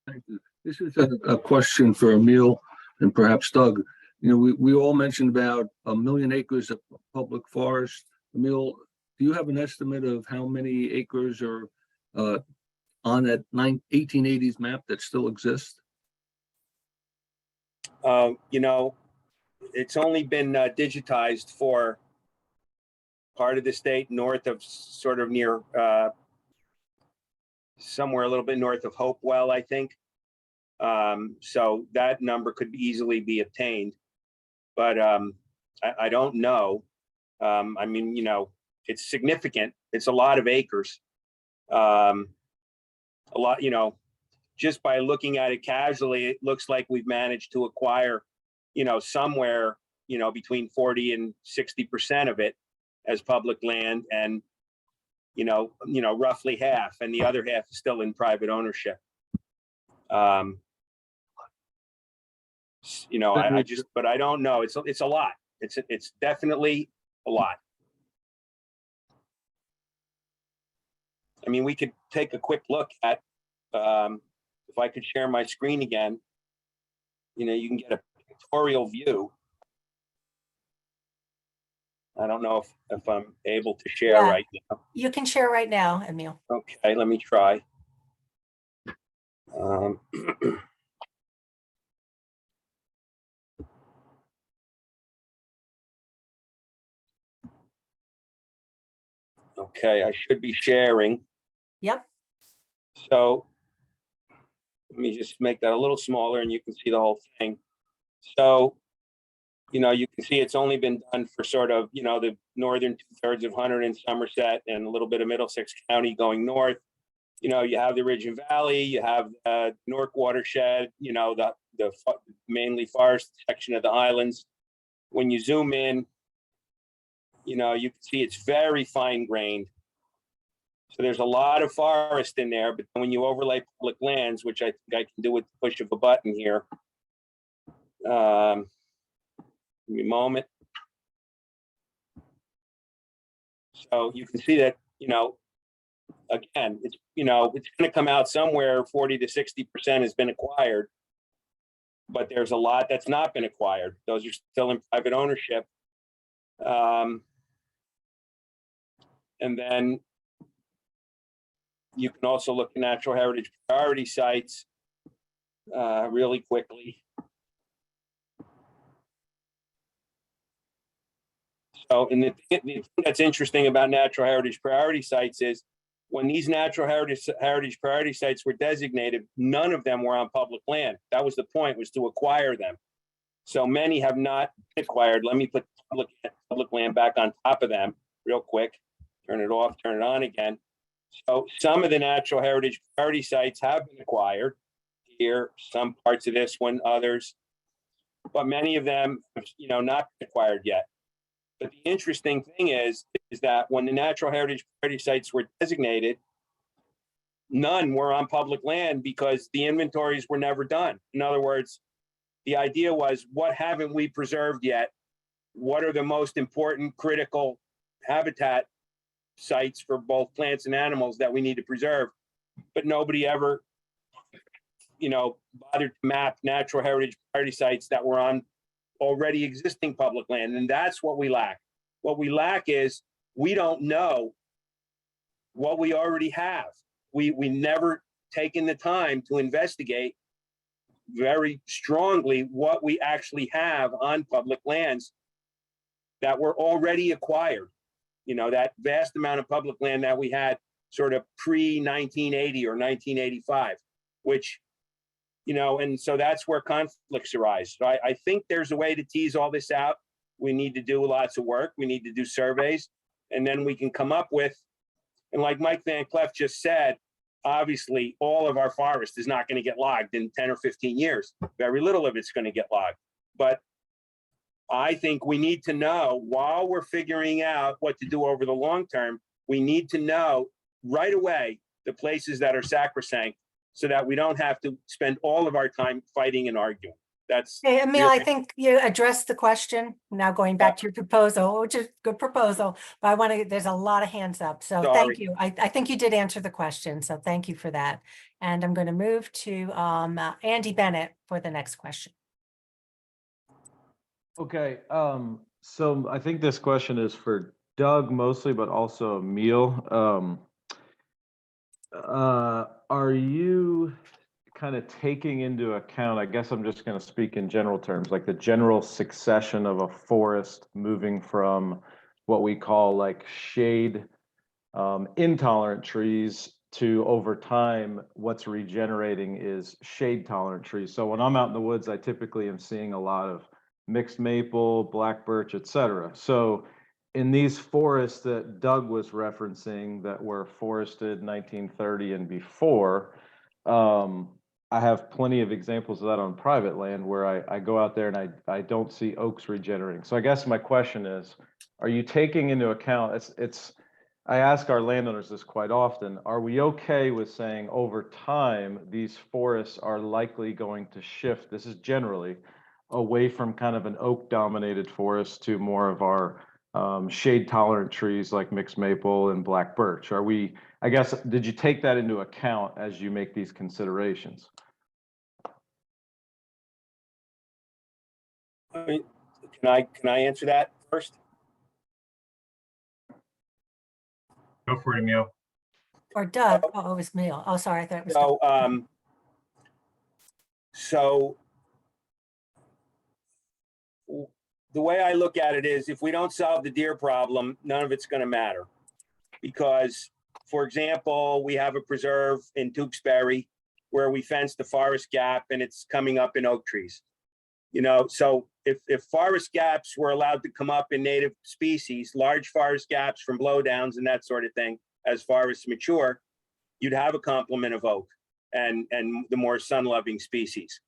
Thank you. This is a question for Emil and perhaps Doug. You know, we all mentioned about 1 million acres of public forest. Emil, do you have an estimate of how many acres are on that 1880s map that still exists? You know, it's only been digitized for part of the state north of sort of near somewhere a little bit north of Hopewell, I think. So that number could easily be obtained, but I don't know. I mean, you know, it's significant. It's a lot of acres. A lot, you know, just by looking at it casually, it looks like we've managed to acquire, you know, somewhere, you know, between 40 and 60% of it as public land, and, you know, roughly half, and the other half is still in private ownership. You know, I just, but I don't know. It's a lot. It's definitely a lot. I mean, we could take a quick look at, if I could share my screen again, you know, you can get a pictorial view. I don't know if I'm able to share Yeah. right now. You can share right now, Emil. Okay, let me try. Okay, I should be sharing. Yep. So let me just make that a little smaller and you can see the whole thing. So, you know, you can see it's only been done for sort of, you know, the northern 2/3 of Hunter and Somerset and a little bit of Middlesex County going north. You know, you have the Ridge and Valley, you have Newark watershed, you know, the mainly forest section of the Highlands. When you zoom in, you know, you can see it's very fine grained. So there's a lot of forest in there, but when you overlay public lands, which I think I can do with the push of a button here. Give me a moment. So you can see that, you know, again, it's, you know, it's going to come out somewhere 40 to 60% has been acquired, but there's a lot that's not been acquired. Those are still in private ownership. And then you can also look at natural heritage priority sites really quickly. So, and the thing that's interesting about natural heritage priority sites is when these natural heritage priority sites were designated, none of them were on public land. That was the point, was to acquire them. So many have not been acquired. Let me put public land back on top of them real quick. Turn it off, turn it on again. So some of the natural heritage priority sites have been acquired here, some parts of this one, others, but many of them, you know, not been acquired yet. But the interesting thing is that when the natural heritage priority sites were designated, none were on public land because the inventories were never done. In other words, the idea was, what haven't we preserved yet? What are the most important critical habitat sites for both plants and animals that we need to preserve? But nobody ever, you know, bothered to map natural heritage priority sites that were on already existing public land. And that's what we lack. What we lack is we don't know what we already have. We never taken the time to investigate very strongly what we actually have on public lands that were already acquired. You know, that vast amount of public land that we had sort of pre-1980 or 1985, which, you know, and so that's where conflicts arise. So I think there's a way to tease all this out. We need to do lots of work. We need to do surveys, and then we can come up with, and like Mike Van Clef just said, obviously all of our forest is not going to get logged in 10 or 15 years. Very little of it's going to get logged. But I think we need to know, while we're figuring out what to do over the long term, we need to know right away the places that are sacrosanct, so that we don't have to spend all of our time fighting and arguing. That's Hey, Emil, I think you addressed the question. Now going back to your proposal, which is a good proposal, but I want to, there's a lot of hands up. So Sorry. thank you. I think you did answer the question. So thank you for that. And I'm going to move to Andy Bennett for the next question. Okay, so I think this question is for Doug mostly, but also Emil. Are you kind of taking into account, I guess I'm just going to speak in general terms, like the general succession of a forest moving from what we call like shade intolerant trees to, over time, what's regenerating is shade tolerant trees. So when I'm out in the woods, I typically am seeing a lot of mixed maple, black birch, etc. So in these forests that Doug was referencing that were forested 1930 and before, I have plenty of examples of that on private land where I go out there and I don't see oaks regenerating. So I guess my question is, are you taking into account, I ask our landowners this quite often, are we okay with saying over time, these forests are likely going to shift, this is generally, away from kind of an oak dominated forest to more of our shade tolerant trees like mixed maple and black birch? Are we, I guess, did you take that into account as you make these considerations? I mean, can I answer that first? Go for it, Emil. Or Doug. Oh, it was me. Oh, sorry. I thought it was Doug. So the way I look at it is, if we don't solve the deer problem, none of it's going to matter. Because, for example, we have a preserve in Tewksbury where we fenced the forest gap and it's coming up in oak trees. You know, so if forest gaps were allowed to come up in native species, large forest gaps from blowdowns and that sort of thing, as forests mature, you'd have a complement of oak and the more sun-loving species.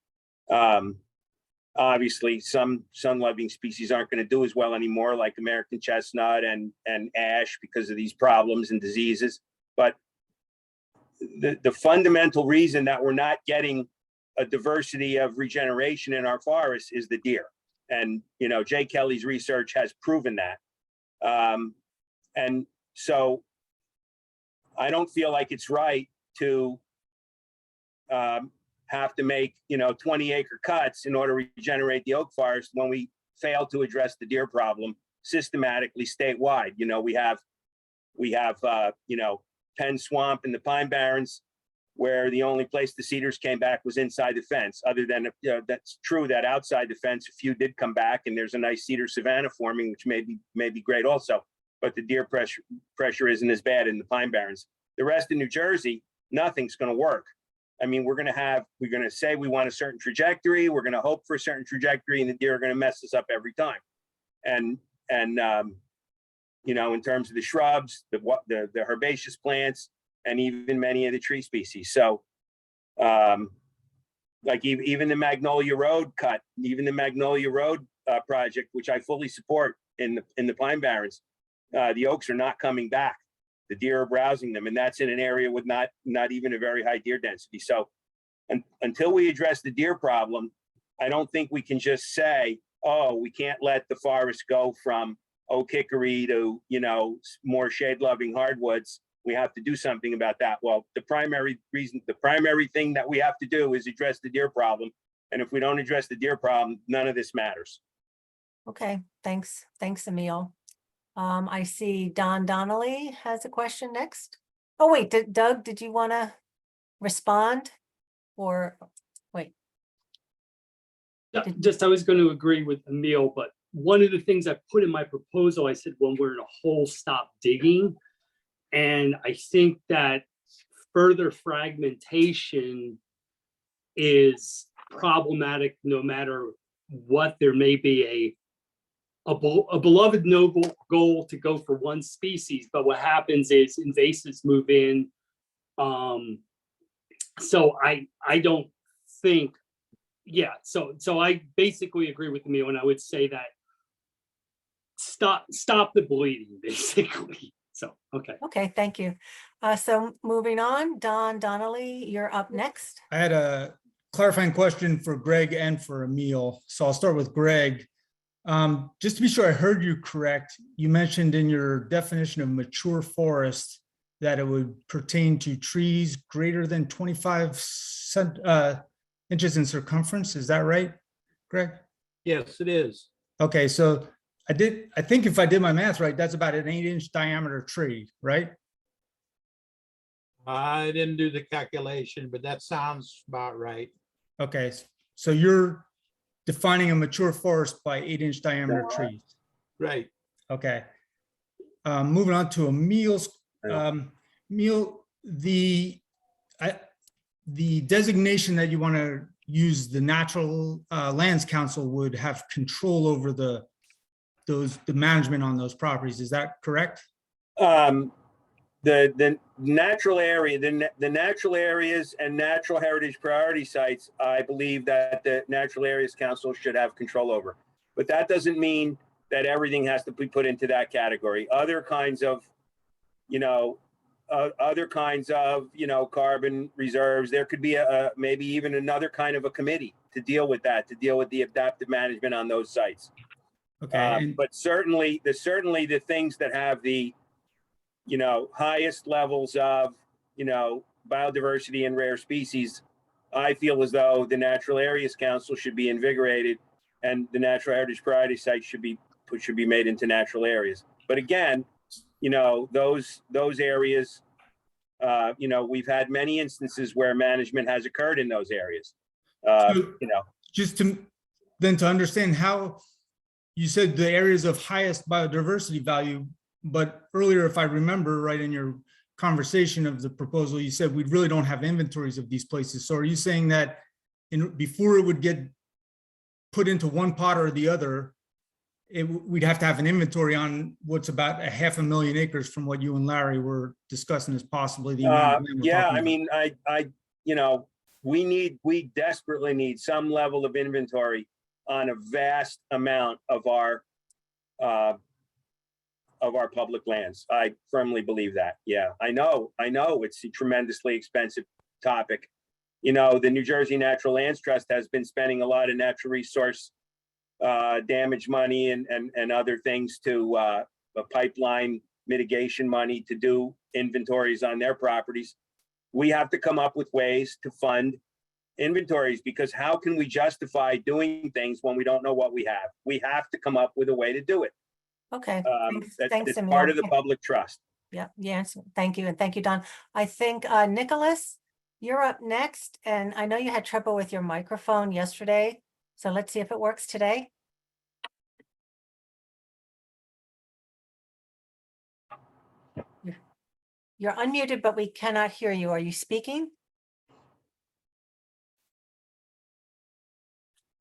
Obviously, some sun-loving species aren't going to do as well anymore, like American chestnut and ash, because of these problems and diseases. But the fundamental reason that we're not getting a diversity of regeneration in our forests is the deer. And, you know, Jay Kelly's research has proven that. And so I don't feel like it's right to have to make, 20-acre cuts in order to regenerate the oak forest when we fail to address the deer problem systematically statewide. You know, we have Penn Swamp and the Pine Barrens, where the only place the cedars came back was inside the fence. Other than, that's true that outside the fence, a few did come back, and there's a nice cedar savanna forming, which may be great also. But the deer pressure isn't as bad in the Pine Barrens. The rest of New Jersey, nothing's going to work. I mean, we're going to say we want a certain trajectory. We're going to hope for a certain trajectory, and the deer are going to mess us up every time. And in terms of the shrubs, the herbaceous plants, and even many of the tree species. So, like even the Magnolia Road cut, even the Magnolia Road project, which I fully support in the Pine Barrens, the oaks are not coming back. The deer are browsing them, and that's in an area with not even a very high deer density. So until we address the deer problem, I don't think we can just say, oh, we can't let the forest go from oak hickory to, more shade-loving hardwoods. We have to do something about that. Well, the primary thing that we have to do is address the deer problem. And if we don't address the deer problem, none of this matters. Okay, thanks. Thanks, Emil. I see Don Donnelly has a question next. Oh, wait, Doug, did you want to respond or wait? Yeah, I was going to agree with Emil, but one of the things I put in my proposal, I said, when we're in a hole, stop digging. And I think that further fragmentation is problematic no matter what. There may be a beloved noble goal to go for one species, but what happens is invasives move in. So I don't think, yeah. So I basically agree with Emil, and I would say that stop the bleeding, basically. So, okay. Okay, thank you. So moving on, Don Donnelly, you're up next. I had a clarifying question for Greg and for Emil. So I'll start with Greg. Just to be sure I heard you correct, you mentioned in your definition of mature forest that it would pertain to trees greater than 25 inches in circumference. Is that right, Greg? Yes, it is. Okay, so I think if I did my math right, that's about an 8-inch diameter tree, right? I didn't do the calculation, but that sounds about right. Okay, so you're defining a mature forest by 8-inch diameter trees. Right. Okay. Moving on to Emil's. Emil, the designation that you want to use, the Natural Lands Council would have control over the the management on those properties. Is that correct? The natural area, the natural areas and natural heritage priority sites, I believe that the Natural Areas Council should have control over. But that doesn't mean that everything has to be put into that category. Other kinds of, carbon reserves, there could be maybe even another kind of a committee to deal with that, to deal with the adaptive management on those sites. Okay. But certainly the things that have the, highest levels of, biodiversity and rare species, I feel as though the Natural Areas Council should be invigorated and the natural heritage priority sites should be made into natural areas. But again, those areas, we've had many instances where management has occurred in those areas. Just to understand how you said the areas of highest biodiversity value, but earlier, if I remember right in your conversation of the proposal, you said we really don't have inventories of these places. So are you saying that before it would get put into one pot or the other, we'd have to have an inventory on what's about 500,000 acres from what you and Larry were discussing as possibly the amount of land we're yeah, talking I mean, we desperately need some level of inventory on a vast amount of our public lands. I firmly believe that. Yeah, I know it's a tremendously expensive topic. The New Jersey Natural Lands Trust has been spending a lot of natural resource damage money and other things to a pipeline mitigation money to do inventories on their properties. We have to come up with ways to fund inventories, because how can we justify doing things when we don't know what we have? We have to come up with a way to do it. Okay. Thanks, It's Emil. part of the public trust. Yeah, yes, thank you. And thank you, Don. I think, Nicholas, you're up next. And I know you had trouble with your microphone yesterday. So let's see if it works today. You're unmuted, but we cannot hear you. Are you speaking?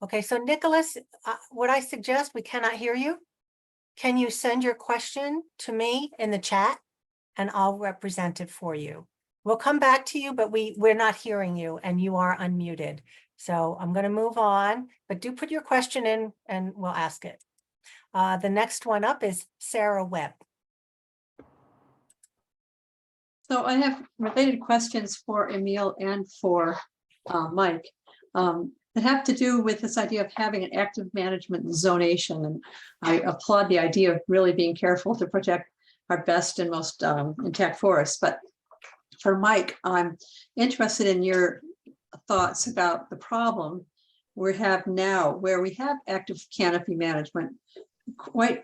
Okay, so Nicholas, what I suggest, we cannot hear you. Can you send your question to me in the chat and I'll represent it for you? We'll come back to you, but we're not hearing you and you are unmuted. So I'm going to move on, but do put your question in and we'll ask it. The next one up is Sarah Webb. So I have related questions for Emil and for Mike that have to do with this idea of having an active management zonation. And I applaud the idea of really being careful to protect our best and most intact forests. But for Mike, I'm interested in your thoughts about the problem we have now, where we have active canopy management quite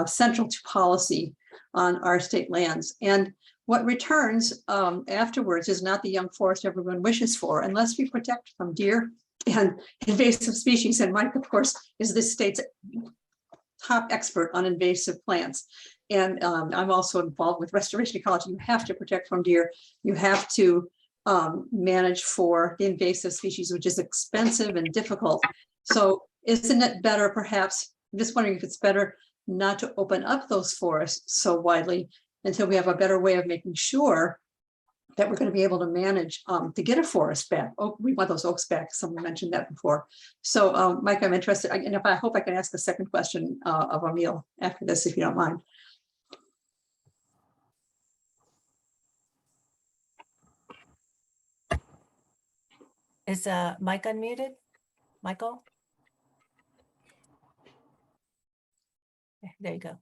central to policy on our state lands. And what returns afterwards is not the young forest everyone wishes for, unless we protect from deer and invasive species. And Mike, of course, is this state's top expert on invasive plants. And I'm also involved with restoration ecology. You have to protect from deer. You have to manage for the invasive species, which is expensive and difficult. So isn't it better, perhaps, I'm just wondering if it's better not to open up those forests so widely until we have a better way of making sure that we're going to be able to manage to get a forest back. Oh, we want those oaks back. Someone mentioned that before. So Mike, I'm interested, and I hope I can ask a second question of Emil after this, if you don't mind. Is Mike unmuted? Michael? There you go.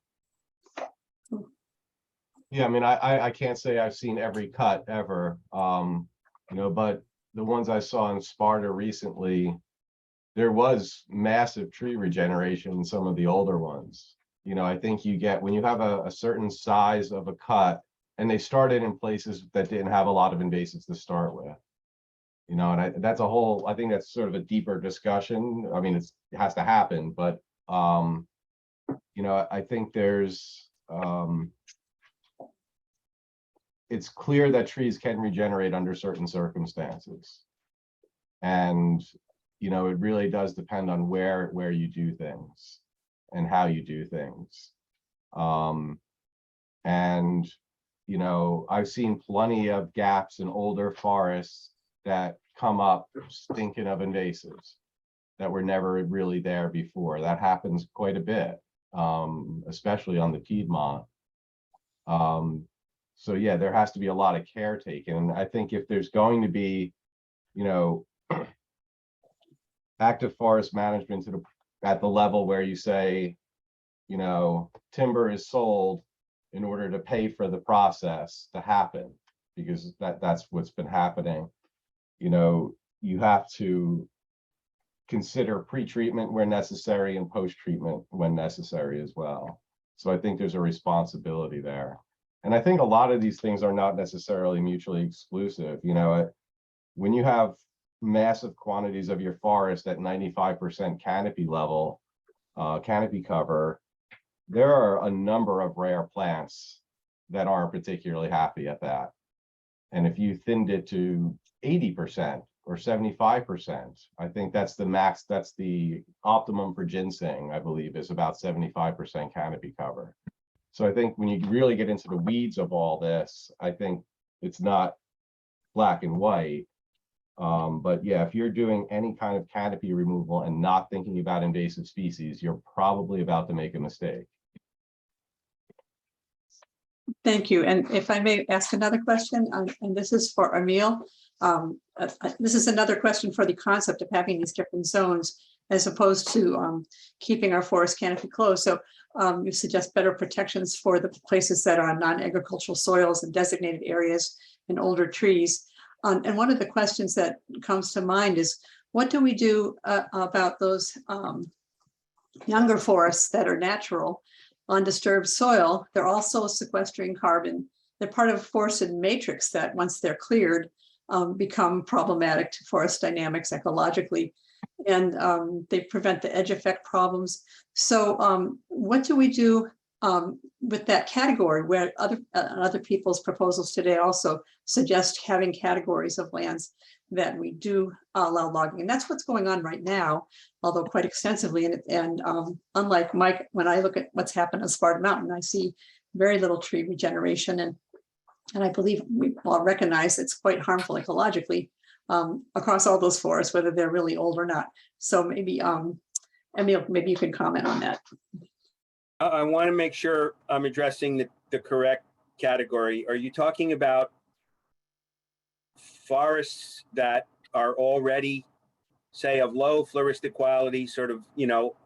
Yeah, I mean, I can't say I've seen every cut ever, but the ones I saw in Sparta recently, there was massive tree regeneration in some of the older ones. I think you get, when you have a certain size of a cut, and they started in places that didn't have a lot of invasives to start with. And that's a whole, I think that's sort of a deeper discussion. I mean, it has to happen, but I think there's, it's clear that trees can regenerate under certain circumstances. And, it really does depend on where you do things. and how you do things. And, you know, I've seen plenty of gaps in older forests that come up stinking of invasives that were never really there before. That happens quite a bit, especially on the Piedmont. So yeah, there has to be a lot of care taken. And I think if there's going to be, you know, active forest management at the level where you say, you know, timber is sold in order to pay for the process to happen, because that's what's been happening. You know, you have to consider pre-treatment where necessary and post-treatment when necessary as well. So I think there's a responsibility there. And I think a lot of these things are not necessarily mutually exclusive. You know, when you have massive quantities of your forest at 95% canopy level, canopy cover, there are a number of rare plants that aren't particularly happy at that. And if you thinned it to 80% or 75%, I think that's the max, that's the optimum for ginseng, I believe, is about 75% canopy cover. So I think when you really get into the weeds of all this, I think it's not black and white. But yeah, if you're doing any kind of canopy removal and not thinking about invasive species, you're probably about to make a mistake. Thank you. And if I may ask another question, and this is for Emil. This is another question for the concept of having these different zones as opposed to keeping our forest canopy closed. So you suggest better protections for the places that are on non-agricultural soils and designated areas and older trees. And one of the questions that comes to mind is, what do we do about those younger forests that are natural on disturbed soil? They're also sequestering carbon. They're part of a forested matrix that once they're cleared, become problematic to forest dynamics ecologically, and they prevent the edge effect problems. So what do we do with that category, where other people's proposals today also suggest having categories of lands that we do allow logging? And that's what's going on right now, although quite extensively. And unlike Mike, when I look at what's happened on Sparta Mountain, I see very little tree regeneration. And I believe we all recognize it's quite harmful ecologically across all those forests, whether they're really old or not. So maybe, Emil, maybe you can comment on that. I want to make sure I'm addressing the correct category. Are you talking about forests that are already, say, of low floristic quality, sort of, you know,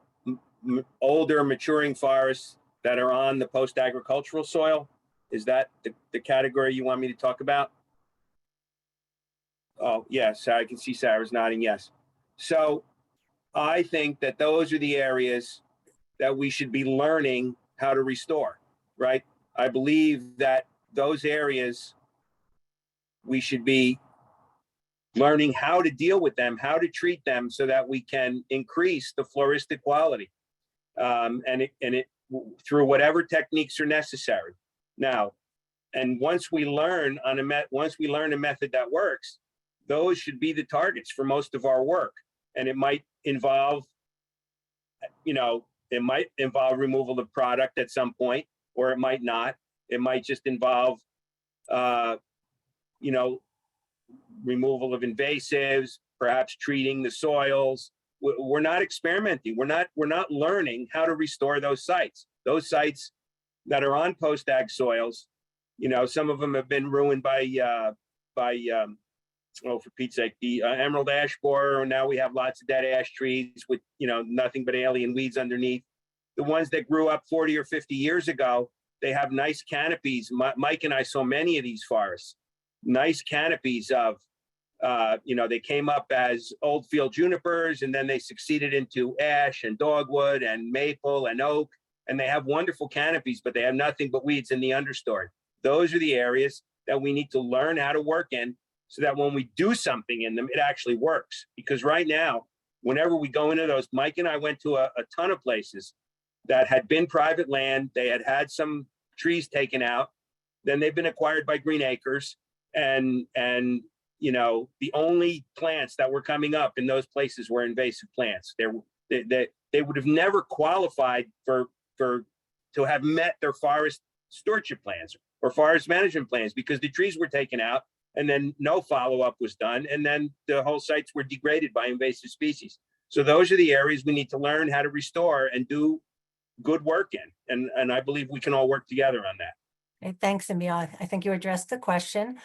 older maturing forests that are on the post-agricultural soil? Is that the category you want me to talk about? Oh, yes, I can see Sarah's nodding yes. So I think that those are the areas that we should be learning how to restore, right? I believe that those areas, we should be learning how to deal with them, how to treat them so that we can increase the floristic quality and through whatever techniques are necessary. Now, and once we learn a method that works, those should be the targets for most of our work. And it might involve, you know, it might involve removal of product at some point, or it might not. It might just involve, you know, removal of invasives, perhaps treating the soils. We're not experimenting. We're not learning how to restore those sites. Those sites that are on post-ag soils, you know, some of them have been ruined by oh, for Pete's sake, the emerald ash borer, and now we have lots of dead ash trees with, you know, nothing but alien weeds underneath. The ones that grew up 40 or 50 years ago, they have nice canopies. Mike and I saw many of these forests, nice canopies of, you know, they came up as old field junipers, and then they succeeded into ash and dogwood and maple and oak, and they have wonderful canopies, but they have nothing but weeds in the understory. Those are the areas that we need to learn how to work in, so that when we do something in them, it actually works. Because right now, whenever we go into those, Mike and I went to a ton of places that had been private land. They had had some trees taken out. Then they've been acquired by Green Acres. And you they only plants that were coming up in those places were invasive plants. They they would have never qualified to have met their forest stewardship plans or forest management plans because the trees were taken out and then no follow-up was done. And then the whole sites were degraded by invasive species. So those are the areas we need to learn how to restore and do good work in. And I believe we can all work together on that. Okay, thanks, Emil. I think you addressed the question.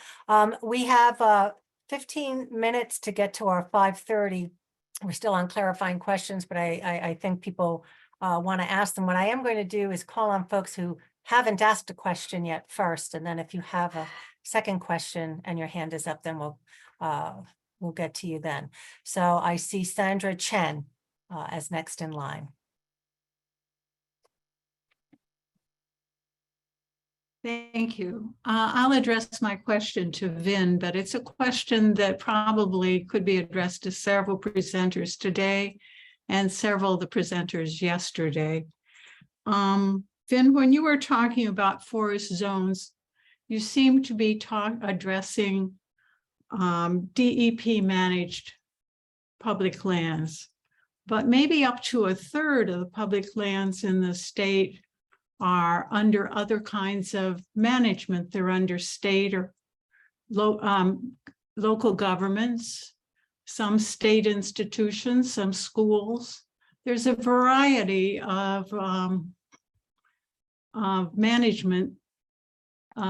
We have 15 minutes to get to our 5:30. We're still on clarifying questions, but I think people want to ask them. What I am going to do is call on folks who haven't asked a question yet first, and then if you have a second question and your hand is up, then we'll get to you then. So I see Sandra Chen as next in line. Thank you. I'll address my question to Vin, but it's a question that probably could be addressed to several presenters today and several of the presenters yesterday. Vin, when you were talking about forest zones, you seem to be addressing DEP managed public lands, but maybe up to a third of the public lands in the state are under other kinds of management. They're under state or local governments, some state institutions, some schools. There's a variety of management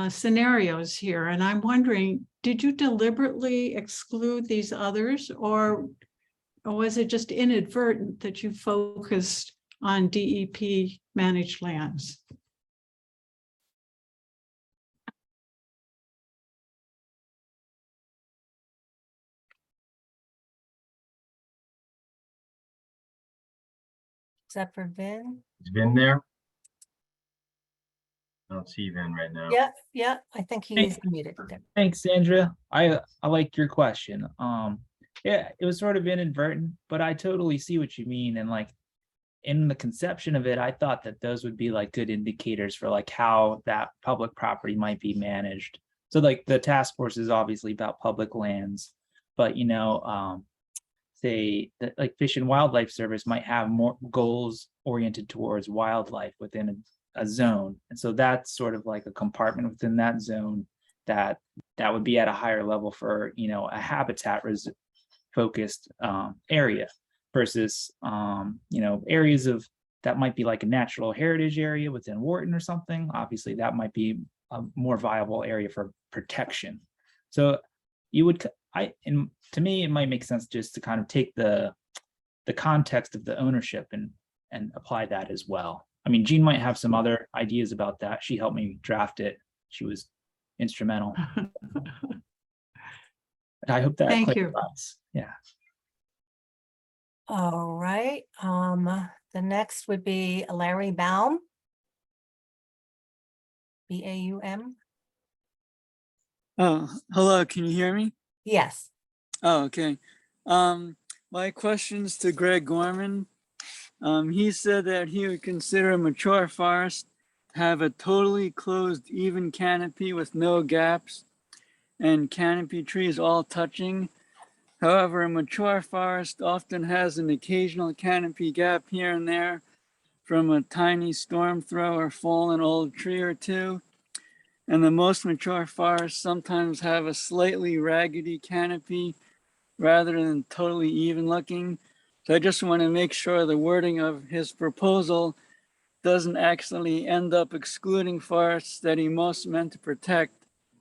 scenarios here. And I'm wondering, did you deliberately exclude these others, or was it just inadvertent that you focused on DEP managed lands? Is that for Vin? Is Vin there? I don't see Vin right now. Yeah, I think he's muted. Thanks, Sandra. I like your question. Yeah, it was sort of inadvertent, but I totally see what you mean. And like in the conception of it, I thought that those would be like good indicators for like how that public property might be managed. So like the task force is obviously about public lands, but you know, say that like Fish and Wildlife Service might have more goals oriented towards wildlife within a zone. And so that's sort of like a compartment within that zone that would be at a higher level for, you know, a habitat focused area versus, you know, areas of that might be like a natural heritage area within Wharton or something. Obviously that might be a more viable area for protection. So you would, and to me, it might make sense just to kind of take the context of the ownership and apply that as well. I mean, Jean might have some other ideas about that. She helped me draft it. She was instrumental. I hope that Thank you. clarifies. Yeah. All right. The next would be Larry Baum. B-A-U-M. Oh, hello, can you hear me? Yes. Oh, okay. My question's to Greg Gorman. He said that he would consider a mature forest to have a totally closed, even canopy with no gaps and canopy trees all touching. However, a mature forest often has an occasional canopy gap here and there from a tiny storm throw or fallen old tree or two. And the most mature forests sometimes have a slightly raggedy canopy rather than totally even looking. So I just want to make sure the wording of his proposal doesn't actually end up excluding forests that he most meant to protect.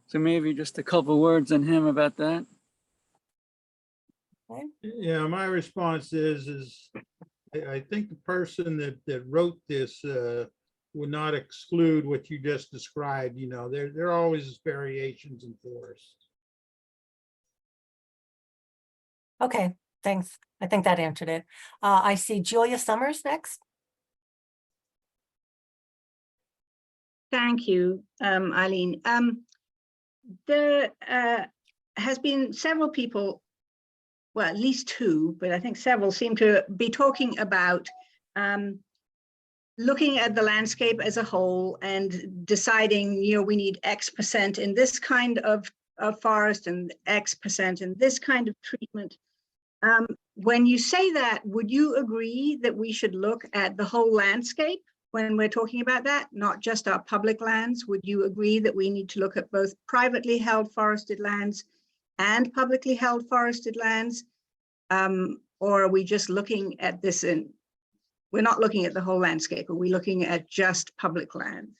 So maybe just a couple words on him about that. Yeah, my response is I think the person that wrote this would not exclude what you just described. You know, there are always variations in forests. Okay, thanks. I think that answered it. I see Julia Summers next. Thank you, Eileen. There has been several people, well, at least two, but I think several seem to be talking about looking at the landscape as a whole and deciding, you know, we need X% in this kind of forest and X% in this kind of treatment. When you say that, would you agree that we should look at the whole landscape when we're talking about that, not just our public lands? Would you agree that we need to look at both privately held forested lands and publicly held forested lands? Or are we just looking at this in, we're not looking at the whole landscape? Are we looking at just public lands?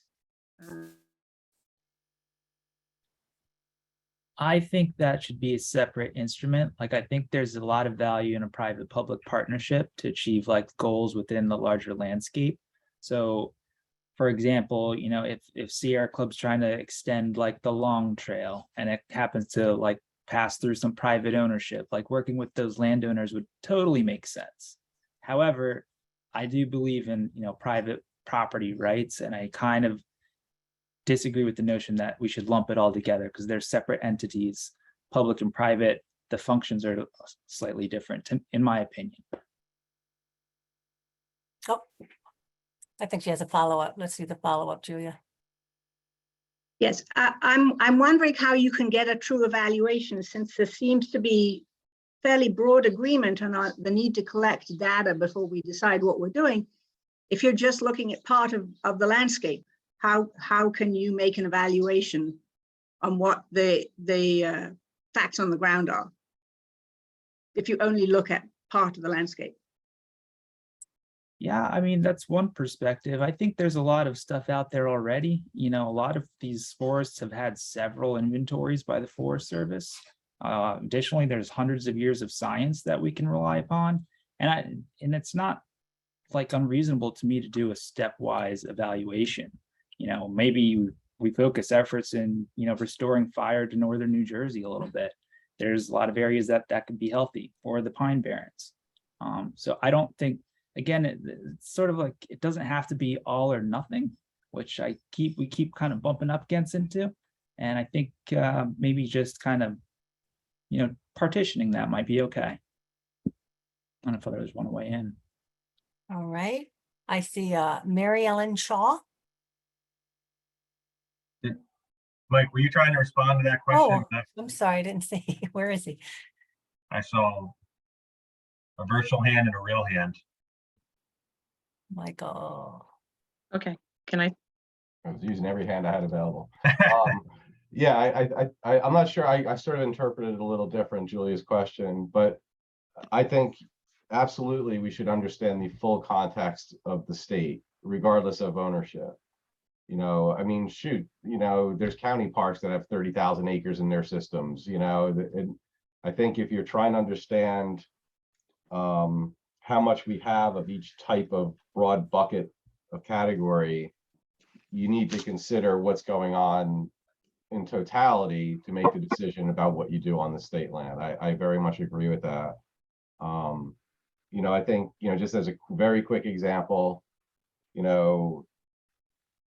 I think that should be a separate instrument. Like, I think there's a lot of value in a private-public partnership to achieve like goals within the larger landscape. So, for example, you know, if Sierra Club's trying to extend like the Long Trail and it happens to like pass through some private ownership, like working with those landowners would totally make sense. However, I do believe in, you know, private property rights, and I kind of disagree with the notion that we should lump it all together because they're separate entities, public and private. The functions are slightly different, in my opinion. Oh, I think she has a follow-up. Let's see the follow-up, Julia. Yes, I'm wondering how you can get a true evaluation, since there seems to be fairly broad agreement on the need to collect data before we decide what we're doing. If you're just looking at part of the landscape, how can you make an evaluation on what the facts on the ground are if you only look at part of the landscape? Yeah, I mean, that's one perspective. I think there's a lot of stuff out there already. You know, a lot of these forests have had several inventories by the Forest Service. Additionally, there's hundreds of years of science that we can rely upon. And it's not like unreasonable to me to do a stepwise evaluation. You know, maybe we focus efforts in, you know, restoring fire to northern New Jersey a little bit. There's a lot of areas that could be healthy, or the Pine Barrens. So I don't think, again, it's sort of like, it doesn't have to be all or nothing, which we keep kind of bumping up against into. And I think maybe just kind of, you know, partitioning that might be okay. I don't know if others want to weigh in. All right. I see Mary Ellen Shaw. Mike, were you trying to respond to that question? Oh, I'm sorry, I didn't see. Where is he? I saw a virtual hand and a real hand. Michael. Okay, can I? I was using every hand I had available. Yeah, I'm not sure. I sort of interpreted it a little different, Julia's question, but I think absolutely we should understand the full context of the state, regardless of ownership. You know, I mean, shoot, you know, there's county parks that have 30,000 acres in their systems, you know, and I think if you're trying to understand how much we have of each type of broad bucket of category, you need to consider what's going on in totality to make the decision about what you do on the state land. I very much agree with that. You know, I think, you know, just as a very quick example, you know,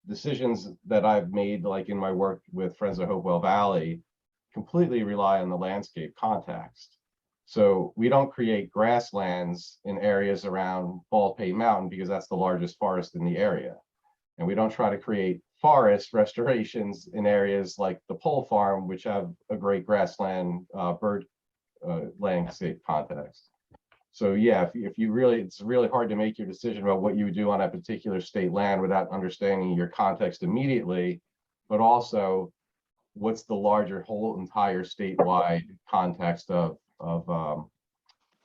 decisions that I've made, like in my work with Friends of Hopewell Valley, completely rely on the landscape context. So we don't create grasslands in areas around Baldpate Mountain because that's the largest forest in the area. And we don't try to create forest restorations in areas like the Pole Farm, which have a great grassland bird landscape context. So yeah, if you really, it's really hard to make your decision about what you would do on a particular state land without understanding your context immediately, but also what's the larger whole entire statewide context of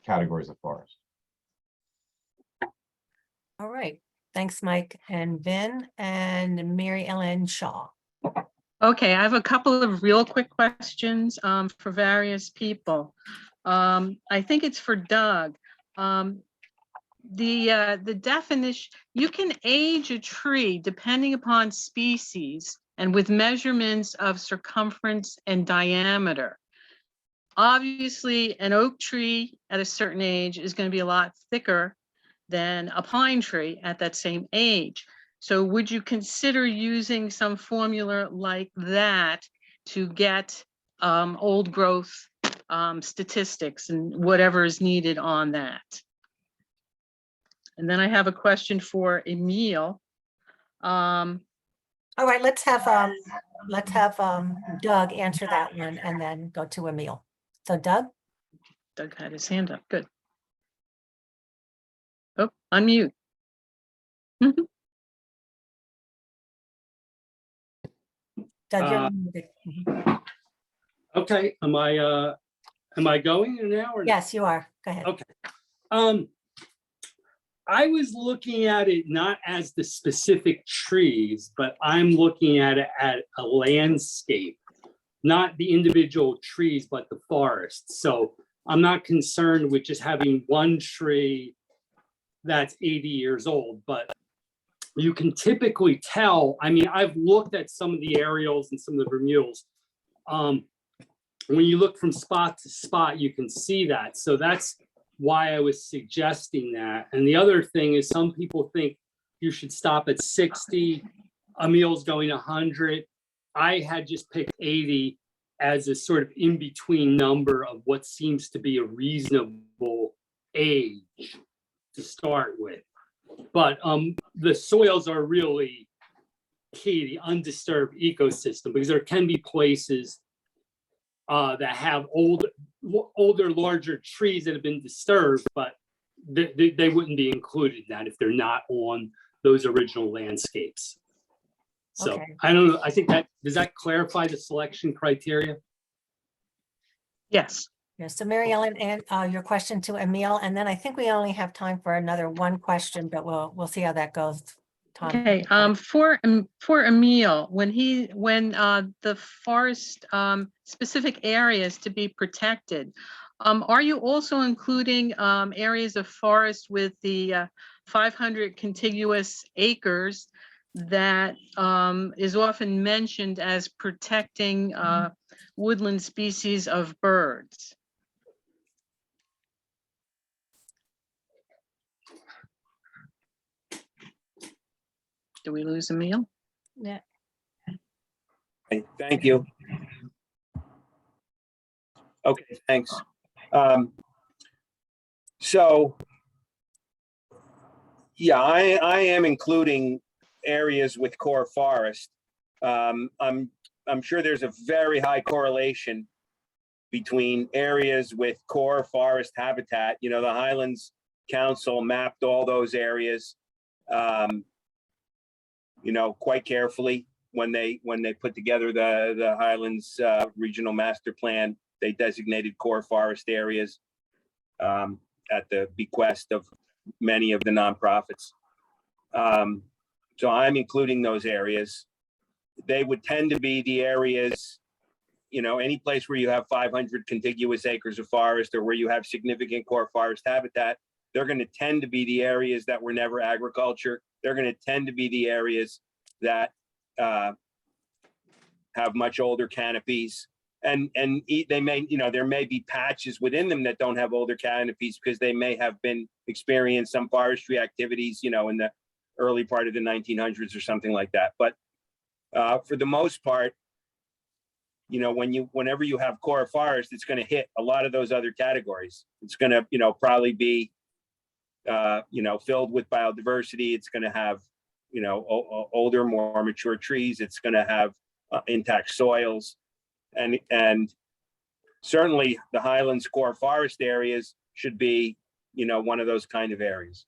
categories of forest. All right. Thanks, Mike and Vin and Mary Ellen Shaw. Okay, I have a couple of real quick questions for various people. I think it's for Doug. The definition, you can age a tree depending upon species and with measurements of circumference and diameter. Obviously, an oak tree at a certain age is going to be a lot thicker than a pine tree at that same age. So would you consider using some formula like that to get old growth statistics and whatever is needed on that? And then I have a question for Emil. All right, let's have Doug answer that one and then go to Emil. So Doug? Doug had his hand up. Good. Oh, unmute. Doug, you're Uh, muted. Mhm. Okay, am I going now or? not? Yes, you are. Go ahead. Okay. I was looking at it not as the specific trees, but I'm looking at it at a landscape, not the individual trees, but the forest. So I'm not concerned with just having one tree that's 80 years old, but you can typically tell. I mean, I've looked at some of the aerials and some of the Vermeils. When you look from spot to spot, you can see that. So that's why I was suggesting that. And the other thing is some people think you should stop at 60. Emil's going 100. I had just picked 80 as a sort of in-between number of what seems to be a reasonable age to start with. But the soils are really key, the undisturbed ecosystem, because there can be places that have older, larger trees that have been disturbed, but they wouldn't be included in that if they're not on those original landscapes. So Okay. I don't know. I think does that clarify the selection criteria? Yes. Yeah, so Mary Ellen, and your question to Emil, and then I think we only have time for another one question, but we'll see how that goes. Tom. Okay, for Emil, when the forest specific areas to be protected, are you also including areas of forest with the 500 contiguous acres that is often mentioned as protecting woodland species of birds? Do we lose Emil? Yeah. Okay, thank you. Okay, thanks. So, yeah, I am including areas with core forest. I'm sure there's a very high correlation between areas with core forest habitat. You know, the Highlands Council mapped all those areas, you know, quite carefully when they put together the Highlands Regional Master Plan. They designated core forest areas at the bequest of many of the nonprofits. So I'm including those areas. They would tend to be the areas, you know, any place where you have 500 contiguous acres of forest or where you have significant core forest habitat, they're going to tend to be the areas that were never agriculture. They're going to tend to be the areas that have much older canopies. And they may, you know, there may be patches within them that don't have older canopies because they may have been experienced some forestry activities, you know, in the early part of the 1900s or something like that. But for the most part, you know, whenever you have core forest, it's going to hit a lot of those other categories. It's going to, you know, probably be, you know, filled with biodiversity. It's going to have, you know, older, more mature trees. It's going to have intact soils. And certainly the Highlands core forest areas should be, you know, one of those kind of areas.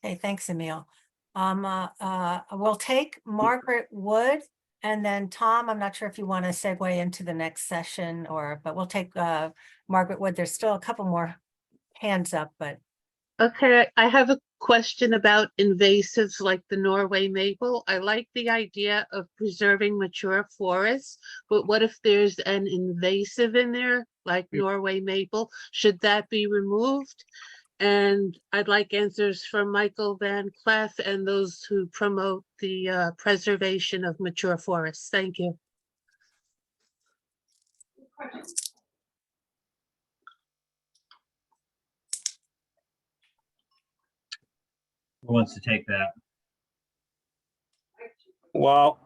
Okay, thanks, Emil. We'll take Margaret Wood and then Tom. I'm not sure if you want to segue into the next session but we'll take Margaret Wood. There's still a couple more hands up, but. Okay, I have a question about invasives like the Norway maple. I like the idea of preserving mature forests, but what if there's an invasive in there, like Norway maple? Should that be removed? And I'd like answers from Michael Van Cleef and those who promote the preservation of mature forests. Thank you. Who wants to take that? Well,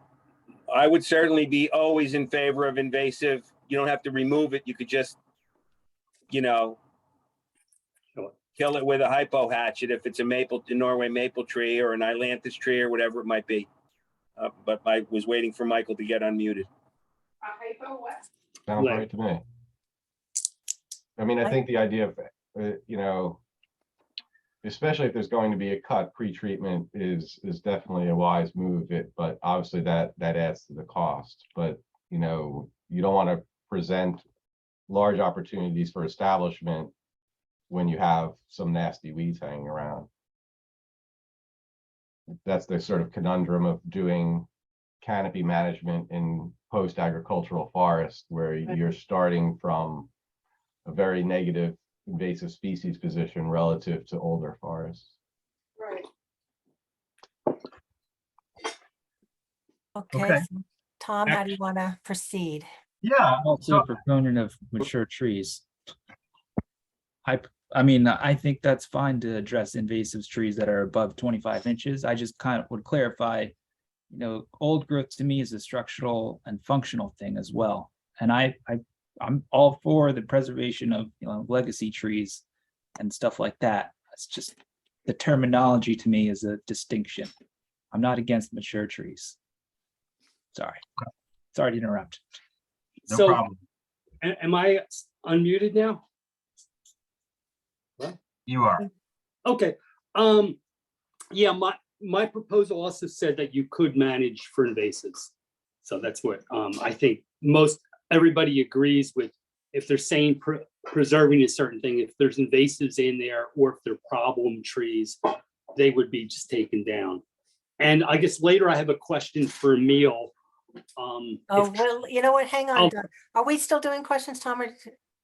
I would certainly be always in favor of invasive. You don't have to remove it. You could just, you know, kill it with a hypo hatchet if it's a Norway maple tree or an ailanthus tree or whatever it might be. But I was waiting for Michael to get unmuted. Sounds right to me. I mean, I think the idea of, you know, especially if there's going to be a cut, pre-treatment is definitely a wise move. But obviously that adds to the cost. But, you know, you don't want to present large opportunities for establishment when you have some nasty weeds hanging around. That's the sort of conundrum of doing canopy management in post-agricultural forest, where you're starting from a very negative invasive species position relative to older forests. Right. Okay, so Tom, how do you want to proceed? Yeah. I'm also a proponent of mature trees. I mean, I think that's fine to address invasive trees that are above 25 inches. I just kind of would clarify, you know, old growth to me is a structural and functional thing as well. And I'm all for the preservation of, you know, legacy trees and stuff like that. It's just the terminology to me is a distinction. I'm not against mature trees. Sorry to interrupt. No So, problem. am I unmuted now? You are. Okay. Yeah, my proposal also said that you could manage for invasives. So that's what I think everybody agrees with. If they're saying preserving a certain thing, if there's invasives in there or if they're problem trees, they would be just taken down. And I guess later I have a question for Emil. Oh, well, you know what? Hang on. Doug. Are we still doing questions, Tom? Or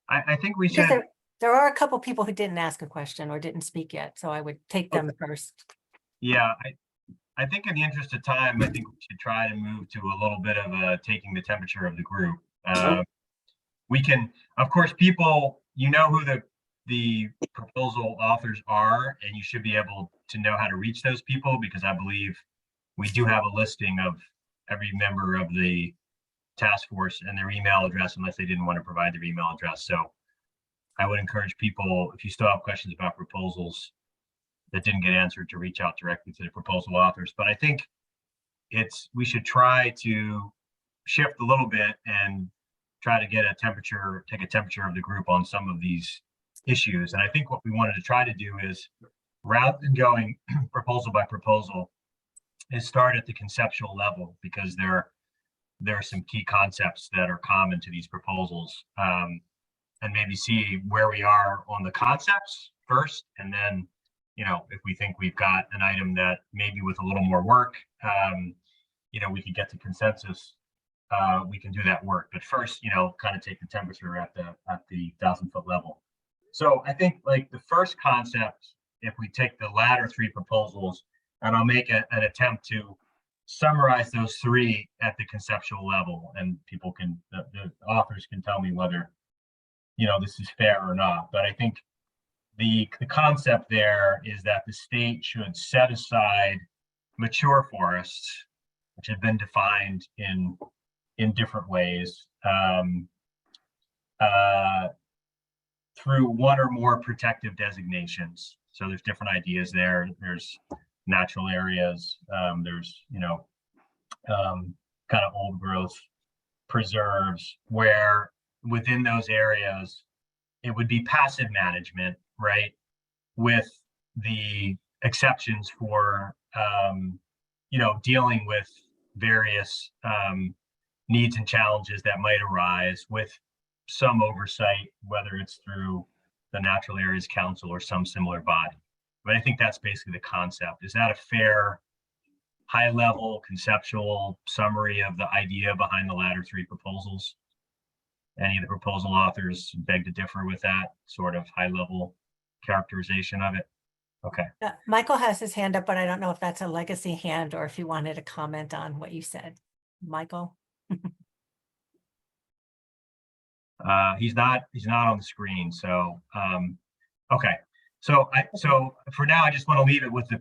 I think we because should. there are a couple people who didn't ask a question or didn't speak yet, so I would take them first. Yeah, I think in the interest of time, I think we should try to move to a little bit of taking the temperature of the group. We can, of course, people, you know who the proposal authors are, and you should be able to know how to reach those people, because I believe we do have a listing of every member of the task force and their email address, unless they didn't want to provide their email address. So I would encourage people, if you still have questions about proposals that didn't get answered, to reach out directly to the proposal authors. But I think we should try to shift a little bit and try to get take a temperature of the group on some of these issues. And I think what we wanted to try to do is, rather than going proposal by proposal, is start at the conceptual level, because there are some key concepts that are common to these proposals, and maybe see where we are on the concepts first, and then, you know, if we think we've got an item that maybe with a little more work, you know, we could get to consensus, we can do that work. But first, you know, kind of take the temperature at the 1,000-foot level. So I think, like, the first concept, if we take the latter three proposals, and I'll make an attempt to summarize those three at the conceptual level, and people can, the authors can tell me whether, you know, this is fair or not. But I think the concept there is that the state should set aside mature forests, which have been defined in different ways, through one or more protective designations. So there's different ideas there. There's natural areas, there's, you know, kind of old growth preserves, where within those areas it would be passive management, right, with the exceptions for you know, dealing with various needs and challenges that might arise, with some oversight, whether it's through the Natural Areas Council or some similar body. But I think that's basically the concept. Is that a fair, high-level conceptual summary of the idea behind the latter three proposals? Any of the proposal authors beg to differ with that sort of high-level characterization of it? Okay. Michael has his hand up, but I don't know if that's a legacy hand or if he wanted to comment on what you said. Michael? He's not on the screen. So, okay. So for now, I just want to leave it with the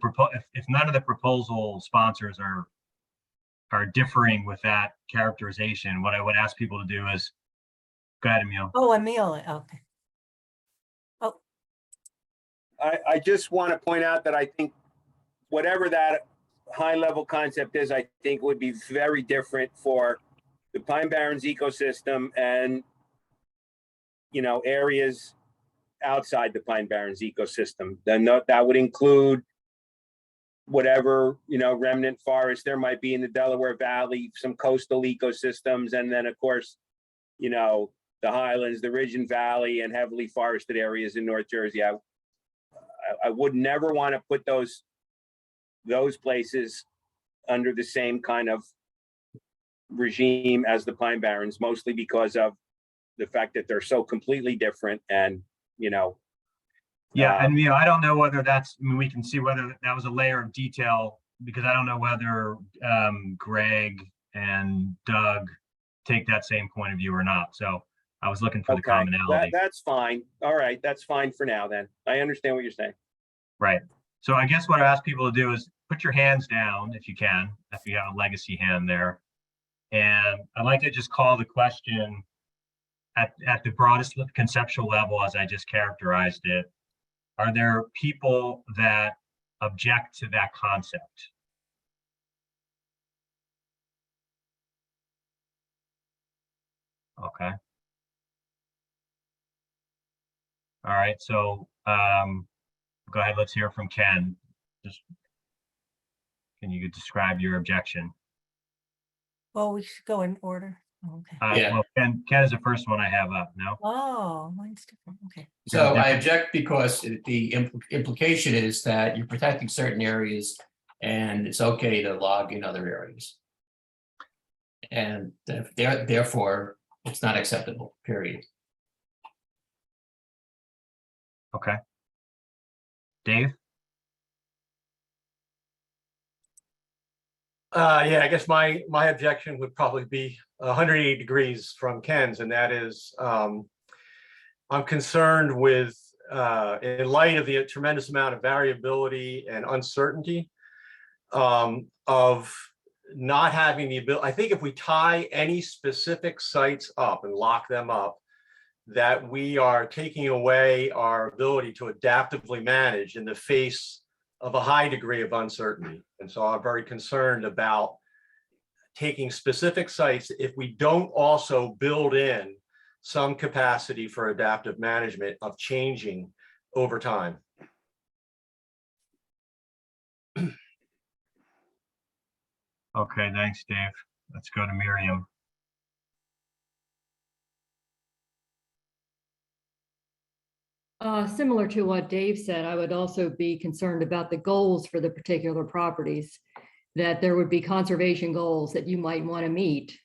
if none of the proposal sponsors are differing with that characterization, what I would ask people to do is, go ahead, Emil. Oh, Emil, okay. Oh. I just want to point out that I think whatever that high level concept is, I think would be very different for the Pine Barrens ecosystem and, you know, areas outside the Pine Barrens ecosystem. Then that would include whatever, remnant forest there might be in the Delaware Valley, some coastal ecosystems, and then of course, the Highlands, the Ridge and Valley, and heavily forested areas in North Jersey. I would never want to put those places under the same kind of regime as the Pine Barrens, mostly because of the fact that they're so completely different. And yeah, and I don't know whether we can see whether that was a layer of detail, because I don't know whether Greg and Doug take that same point of view or not. So I was looking for the commonality. That's fine. All right, that's fine for now then. I understand what you're saying. Right. So I guess what I ask people to do is put your hands down if you can, if you have a legacy hand there. And I'd like to just call the question at the broadest conceptual level, as I just characterized it. Are there people that object to that concept? Okay. All right, so go ahead, let's hear from Ken. Can you describe your objection? Well, we should go in order. Oh, okay. Yeah. Well, Ken is the first one I have up, no? Oh, mine's different. Okay. So I object because the implication is that you're protecting certain areas and it's okay to log in other areas. And therefore, it's not acceptable, period. Okay. Dave? Yeah, I guess my objection would probably be 180 degrees from Ken's, and that is I'm concerned with, in light of the tremendous amount of variability and uncertainty of not having the ability. I think if we tie any specific sites up and lock them up, that we are taking away our ability to adaptively manage in the face of a high degree of uncertainty. And so I'm very concerned about taking specific sites if we don't also build in some capacity for adaptive management of changing over time. Okay, thanks, Dave. Let's go to Miriam. Similar to what Dave said, I would also be concerned about the goals for the particular properties, that there would be conservation goals that you might want to meet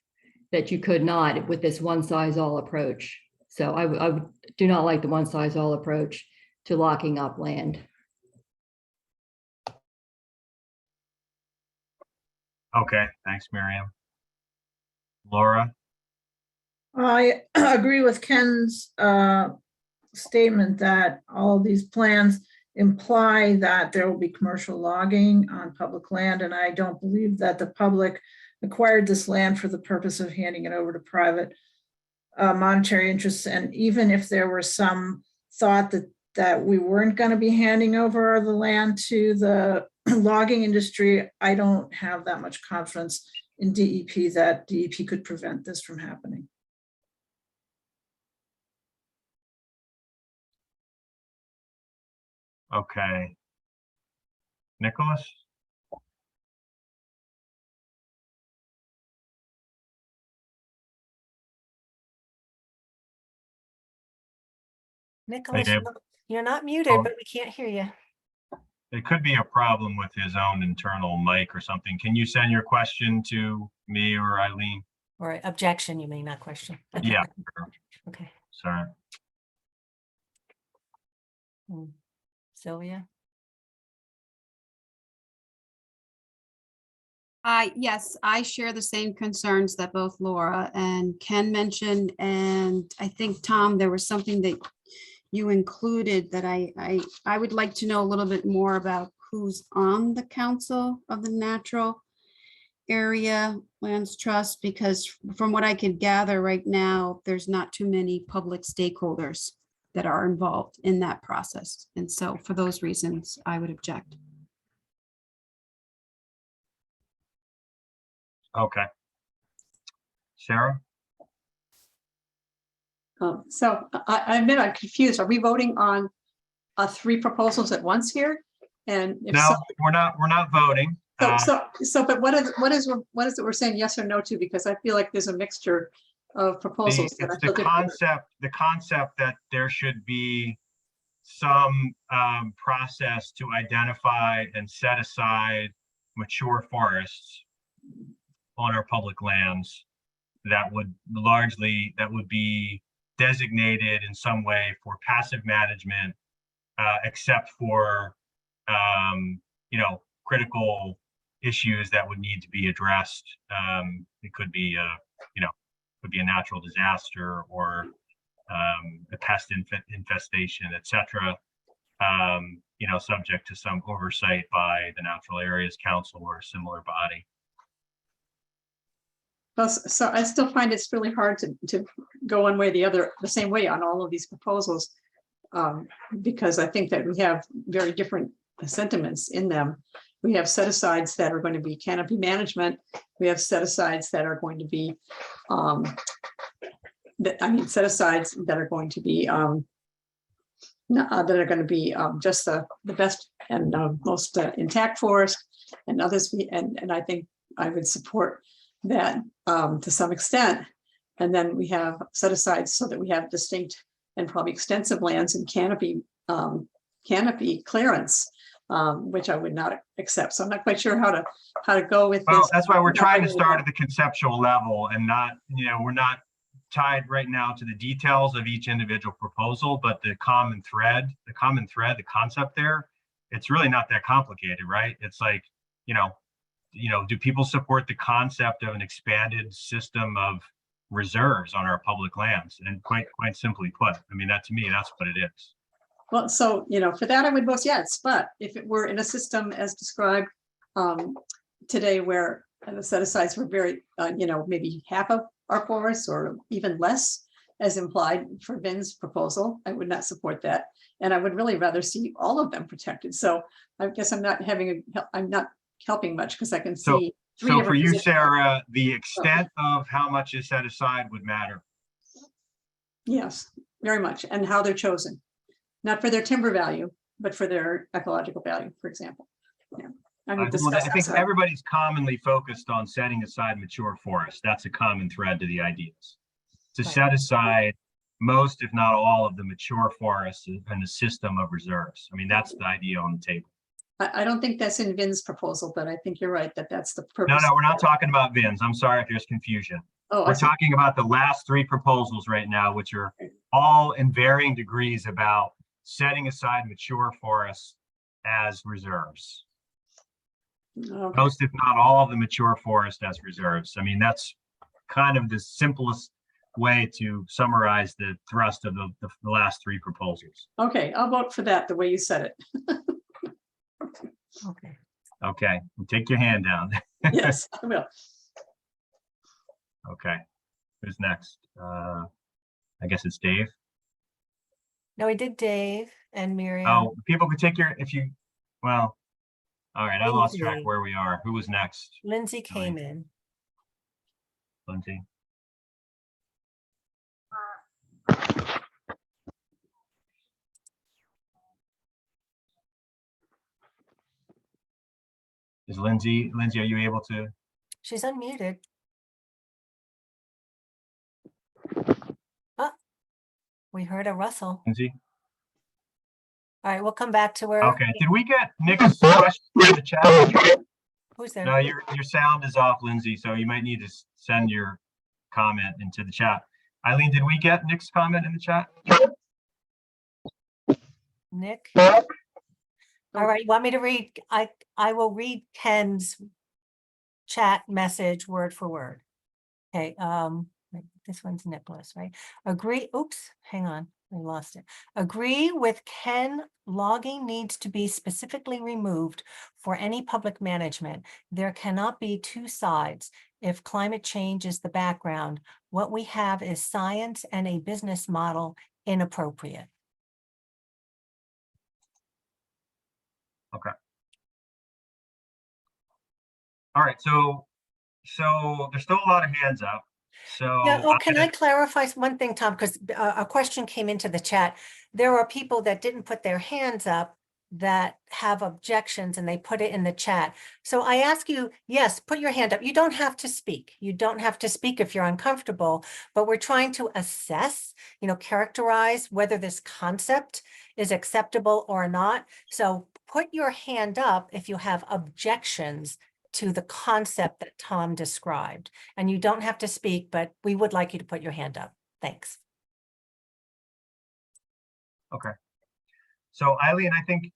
that you could not with this one-size-all approach. So I do not like the one-size-all approach to locking up land. Okay, thanks, Miriam. Laura? I agree with Ken's statement that all of these plans imply that there will be commercial logging on public land, and I don't believe that the public acquired this land for the purpose of handing it over to private monetary interests. And even if there were some thought that we weren't going to be handing over the land to the logging industry, I don't have that much confidence in DEP that DEP could prevent this from happening. Okay. Nicholas? Nicholas, Hey, you're not muted, but we can't hear you. It could be a problem with his own internal mic or something. Can you send your question to me or Eileen? Or objection, you mean, not question. Yeah. Sure. Okay. Sorry. Sylvia? Yes, I share the same concerns that both Laura and Ken mentioned, and I think, Tom, there was something that you included that I would like to know a little bit more about who's on the Council of the Natural Area Lands Trust, because from what I could gather right now, there's not too many public stakeholders that are involved in that process. And so for those reasons, I would object. Okay. Sarah? So I admit I'm confused. Are we voting on 3 proposals at once here? And if No, so, we're not voting. but what is it we're saying yes or no to? Because I feel like there's a mixture of proposals. that I It's feel different. the concept that there should be some process to identify and set aside mature forests on our public lands that would be designated in some way for passive management, except for critical issues that would need to be addressed. It could be could be a natural disaster or a pest infestation, etc. Subject to some oversight by the Natural Areas Council or a similar body. Well, so I still find it's really hard to go one way or the other, the same way on all of these proposals, because I think that we have very different sentiments in them. We have set-asides that are going to be canopy management. We have set-asides that are going to be, set-asides that are going to be just the best and most intact forest, and others. And I think I would support that to some extent. And then we have set-asides so that we have distinct and probably extensive lands and canopy clearance, which I would not accept. So I'm not quite sure how to go with this. That's why we're trying to start at the conceptual level and not, we're not tied right now to the details of each individual proposal, but the common thread, the concept there, it's really not that complicated, right? It's like, do people support the concept of an expanded system of reserves on our public lands? And quite simply put, I mean, to me, that's what it is. Well, so, for that I would vote yes, but if it were in a system as described today, where the set-asides were very, maybe half of our forests or even less, as implied for Vin's proposal, I would not support that. And I would really rather see all of them protected. So I guess I'm not helping much, because I can see. So for you, Sarah, the extent of how much is set aside would matter. Yes, very much. And how they're chosen, not for their timber value, but for their ecological value, for example. Yeah. I think everybody's commonly focused on setting aside mature forests. That's a common thread to the ideas. To set aside most, if not all, of the mature forests in a system of reserves. I mean, that's the idea on the table. I don't think that's in Vin's proposal, but I think you're right that that's the purpose. No, we're not talking about Vin's. I'm sorry if there's confusion. Oh, we're talking about the last 3 proposals right now, which are all in varying degrees about setting aside mature forests as reserves. Okay. Most, if not all, of the mature forest as reserves. I mean, that's kind of the simplest way to summarize the thrust of the last 3 proposals. Okay, I'll vote for that the way you said it. Okay, take your hand down. Yes, I will. Okay, who's next? I guess it's Dave. No, we did Dave and Miriam. Oh, people could take well, all right, I lost track Lindsay. where we are. Who was next? Lindsay came in. Lindsay. Is Lindsay, are you able to? She's unmuted. Oh, we heard a rustle. Lindsay? All right, we'll come back to her. Okay, did we get Nick's question in the chat? Who's there? No, your sound is off, Lindsay, so you might need to send your comment into the chat. Eileen, did we get Nick's comment in the chat? Nick? All right, you want me to read? I will read Ken's chat message word for word. Okay, this one's Nicholas, right? Agree, oops, hang on, I lost it. Agree with Ken, logging needs to be specifically removed for any public management. There cannot be 2 sides. If climate change is the background, what we have is science and a business model inappropriate. Okay. All right, so there's still a lot of hands up. So. Yeah, oh, can I clarify one thing, Tom? Because a question came into the chat. There are people that didn't put their hands up that have objections and they put it in the chat. So I ask you, yes, put your hand up. You don't have to speak. You don't have to speak if you're uncomfortable, but we're trying to assess, characterize whether this concept is acceptable or not. So put your hand up if you have objections to the concept that Tom described. And you don't have to speak, but we would like you to put your hand up. Thanks. Okay. So Eileen, I think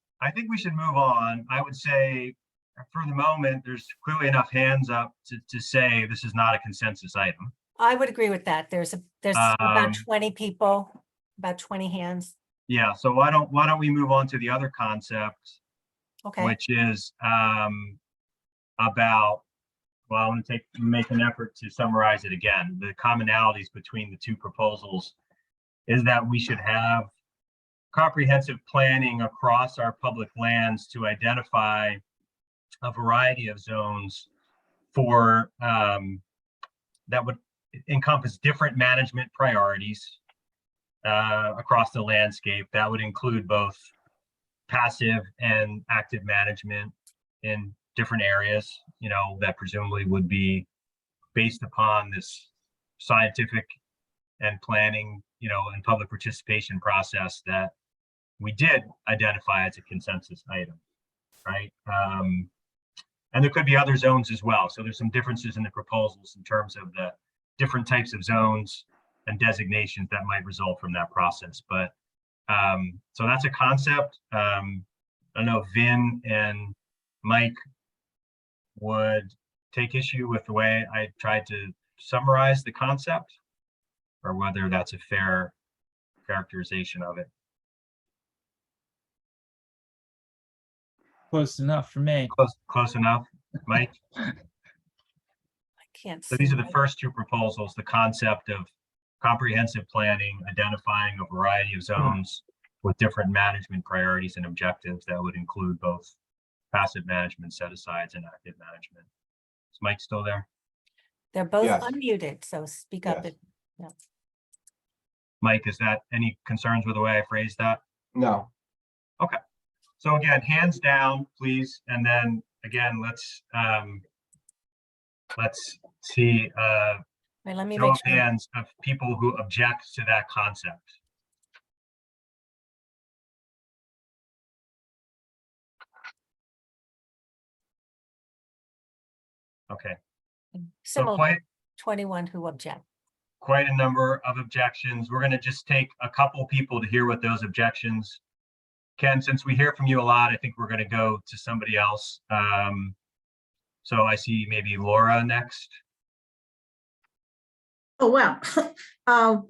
we should move on. I would say for the moment, there's clearly enough hands up to say this is not a consensus item. I would agree with that. There's about 20 people, about 20 hands. Yeah, so why don't we move on to the other concept, Okay. which is about, well, I want to make an effort to summarize it again. The commonalities between the two proposals is that we should have comprehensive planning across our public lands to identify a variety of zones for that would encompass different management priorities across the landscape. That would include both passive and active management in different areas, that presumably would be based upon this scientific and planning, and public participation process that we did identify as a consensus item, right? And there could be other zones as well. So there's some differences in the proposals in terms of the different types of zones and designations that might result from that process. But so that's a concept. I don't know if Vin and Mike would take issue with the way I tried to summarize the concept, or whether that's a fair characterization of it. Close enough for me. Close enough, Mike? I can't So see. these are the first two proposals, the concept of comprehensive planning, identifying a variety of zones with different management priorities and objectives that would include both passive management, set-asides, and active management. Is Mike still there? They're both Yes. unmuted, so speak up. Yes. Yeah. Mike, is that any concerns with the way I phrased that? No. Okay. So again, hands down, please. And then again, let's see Wait, let me show make of sure. hands of people who object to that concept. Okay. So Similar, 21 who object. quite a number of objections. We're going to just take a couple people to hear what those objections. Ken, since we hear from you a lot, I think we're going to go to somebody else. So I see maybe Laura next. Oh, wow.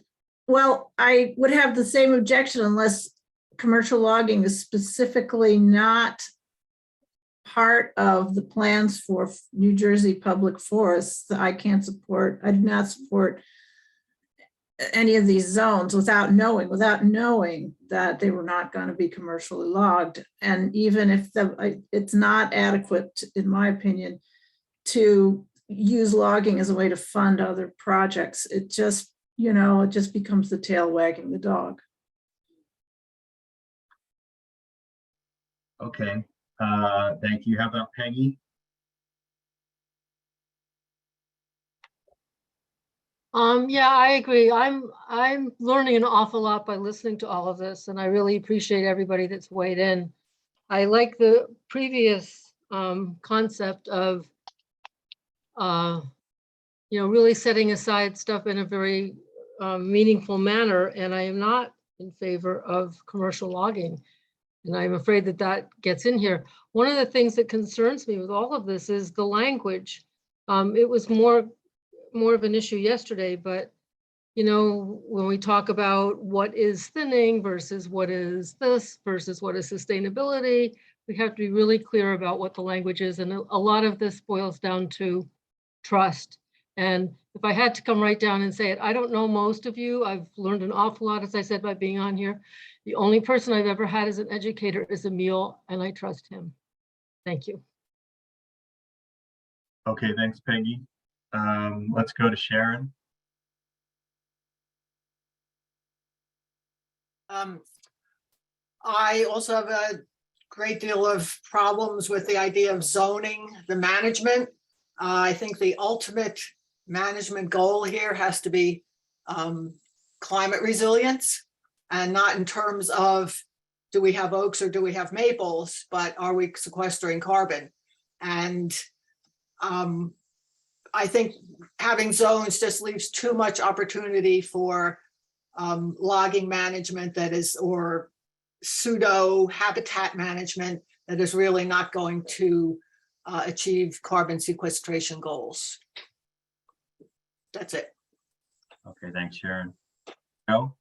Well, I would have the same objection unless commercial logging is specifically not part of the plans for New Jersey public forests. I do not support any of these zones without knowing that they were not going to be commercially logged. And even if it's not adequate, in my opinion, to use logging as a way to fund other projects, it just becomes the tail wagging the dog. Okay. Thank you. How about Peggy? Yeah, I agree. I'm learning an awful lot by listening to all of this, and I really appreciate everybody that's weighed in. I like the previous concept of really setting aside stuff in a very meaningful manner, and I am not in favor of commercial logging. And I'm afraid that that gets in here. One of the things that concerns me with all of this is the language. It was more of an issue yesterday, but when we talk about what is thinning versus what is this versus what is sustainability, we have to be really clear about what the language is. And a lot of this boils down to trust. And if I had to come right down and say it, I don't know most of you. I've learned an awful lot, as I said, by being on here. The only person I've ever had as an educator is Emil, and I trust him. Thank you. Okay, thanks, Peggy. Let's go to Sharon. I also have a great deal of problems with the idea of zoning the management. I think the ultimate management goal here has to be climate resilience, and not in terms of do we have oaks or do we have maples, but are we sequestering carbon? And I think having zones just leaves too much opportunity for logging management that is, or pseudo habitat management that is really not going to achieve carbon sequestration goals. That's it. Okay, thanks, Sharon. No?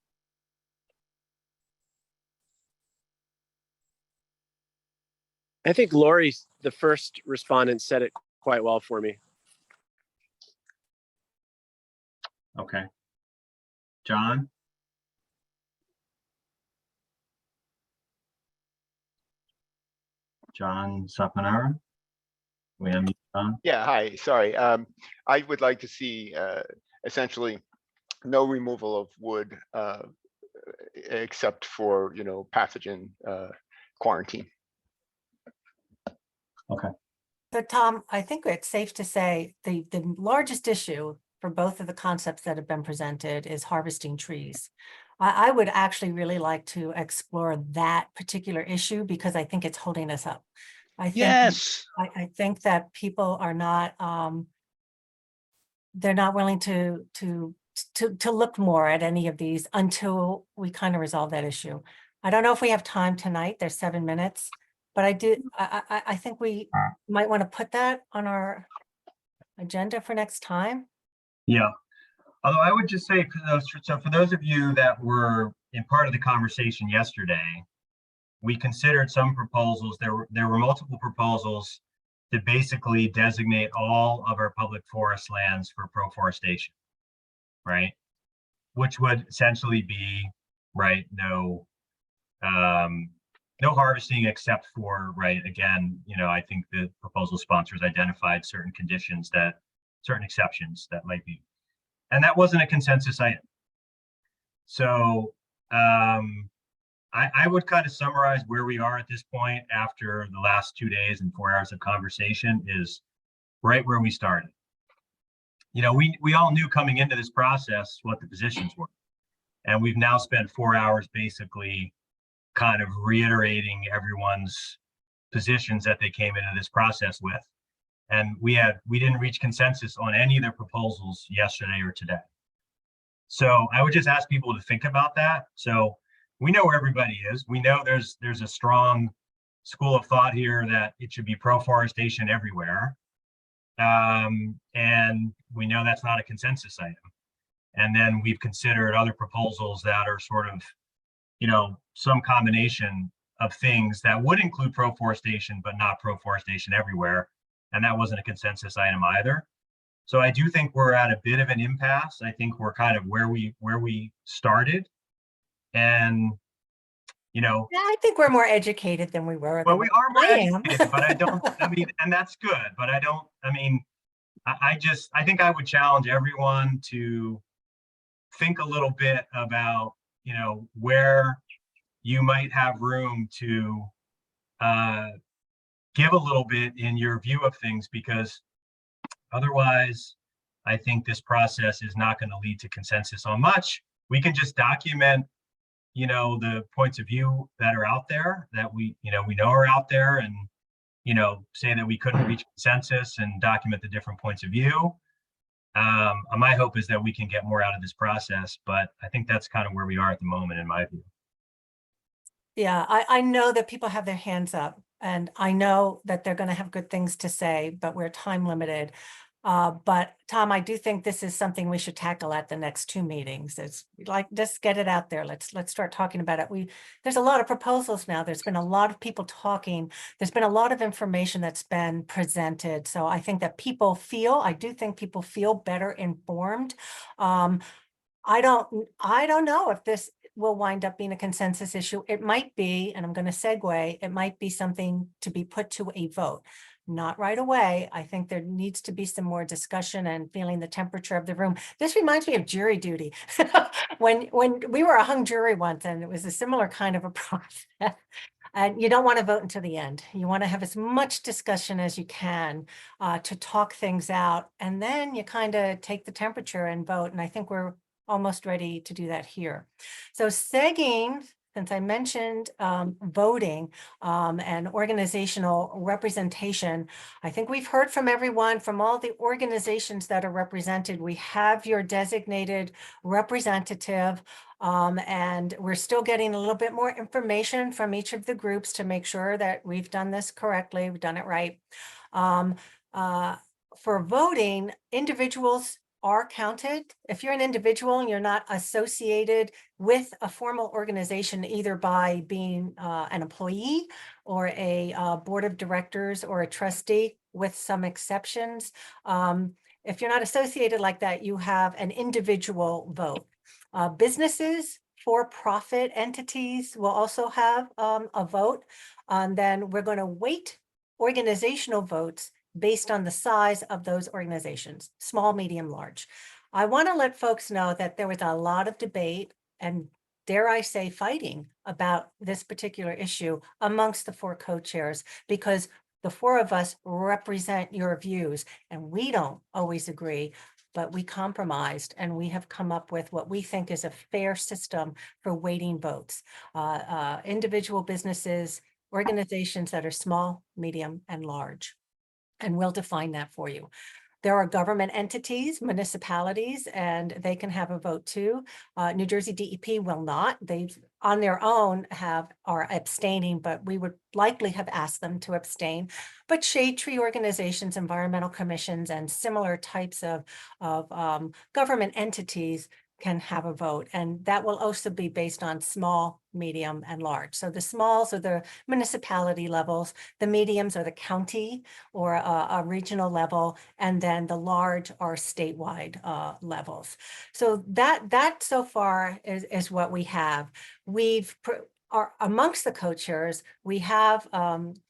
I think Lori, the first respondent, said it quite well for me. Okay. John? John Sapanara? We unmute John? Yeah, hi, sorry. I would like to see essentially no removal of wood except for, pathogen quarantine. Okay. So Tom, I think it's safe to say the largest issue for both of the concepts that have been presented is harvesting trees. I would actually really like to explore that particular issue because I think it's holding us up. I think that people are not they're not willing to look more at any of these until we kind of resolve that issue. I don't know if we have time tonight. There's 7 minutes, but I think we might want to put that on our agenda for next time. Yeah. Although I would just say, for those of you that were in part of the conversation yesterday, we considered some proposals. There were multiple proposals to basically designate all of our public forest lands for proforestation, right? Which would essentially be, right, no harvesting except for, right, again, I think the proposal sponsors identified certain conditions certain exceptions that might be, and that wasn't a consensus item. So I would kind of summarize where we are at this point after the last 2 days and 4 hours of conversation is right where we started. We all knew coming into this process what the positions were. And we've now spent 4 hours basically kind of reiterating everyone's positions that they came into this process with. And we didn't reach consensus on any of their proposals yesterday or today. So I would just ask people to think about that. So we know where everybody is. We know there's a strong school of thought here that it should be proforestation everywhere. And we know that's not a consensus item. And then we've considered other proposals that are sort of, some combination of things that would include proforestation, but not proforestation everywhere. And that wasn't a consensus item either. So I do think we're at a bit of an impasse. I think we're kind of where we started. And, Yeah, I think we're more educated than we were. Well, we are more educated, but and that's good, but I think I would challenge everyone to think a little bit about, where you might have room to give a little bit in your view of things, because otherwise, I think this process is not going to lead to consensus on much. We can just document, the points of view that are out there that we know are out there, and, say that we couldn't reach consensus and document the different points of view. My hope is that we can get more out of this process, but I think that's kind of where we are at the moment, in my view. Yeah, I know that people have their hands up, and I know that they're going to have good things to say, but we're time limited. But Tom, I do think this is something we should tackle at the next 2 meetings. It's like, just get it out there. Let's start talking about it. There's a lot of proposals now. There's been a lot of people talking. There's been a lot of information that's been presented. So I think that I do think people feel better informed. I don't know if this will wind up being a consensus issue. It might be, and I'm going to segue, it might be something to be put to a vote. not right away. I think there needs to be some more discussion and feeling the temperature of the room. This reminds me of jury duty. When we were a hung jury once, and it was a similar kind of a process. And you don't want to vote until the end. You want to have as much discussion as you can to talk things out. And then you kind of take the temperature and vote. And I think we're almost ready to do that here. So segging, since I mentioned voting and organizational representation, I think we've heard from everyone, from all the organizations that are represented. We have your designated representative, and we're still getting a little bit more information from each of the groups to make sure that we've done this correctly, we've done it right. For voting, individuals are counted. If you're an individual and you're not associated with a formal organization, either by being an employee or a board of directors or a trustee, with some exceptions, if you're not associated like that, you have an individual vote. Businesses, for-profit entities will also have a vote. And then we're going to weight organizational votes based on the size of those organizations, small, medium, large. I want to let folks know that there was a lot of debate and, dare I say, fighting about this particular issue amongst the 4 co-chairs, because the 4 of us represent your views and we don't always agree, but we compromised and we have come up with what we think is a fair system for weighting votes. Individual businesses, organizations that are small, medium, and large. And we'll define that for you. There are government entities, municipalities, and they can have a vote too. New Jersey DEP will not. They on their own are abstaining, but we would likely have asked them to abstain. But shade tree organizations, environmental commissions, and similar types of government entities can have a vote, and that will also be based on small, medium, and large. So the smalls are the municipality levels, the mediums are the county or a regional level, and then the large are statewide levels. So that so far is what we have. Amongst the co-chairs, we have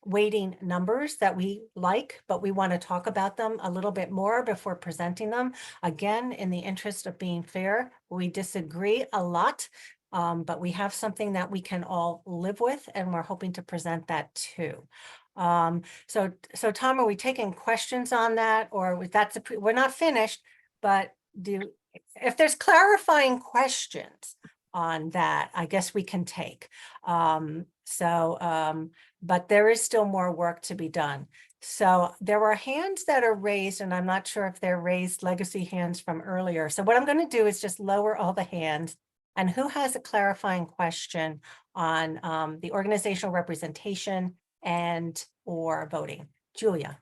weighting numbers that we like, but we want to talk about them a little bit more before presenting them. Again, in the interest of being fair, we disagree a lot, but we have something that we can all live with, and we're hoping to present that too. So Tom, are we taking questions on that, or we're not finished, but if there's clarifying questions on that, I guess we can take. But there is still more work to be done. So there are hands that are raised, and I'm not sure if they're raised legacy hands from earlier. So what I'm going to do is just lower all the hands. And who has a clarifying question on the organizational representation and or voting? Julia.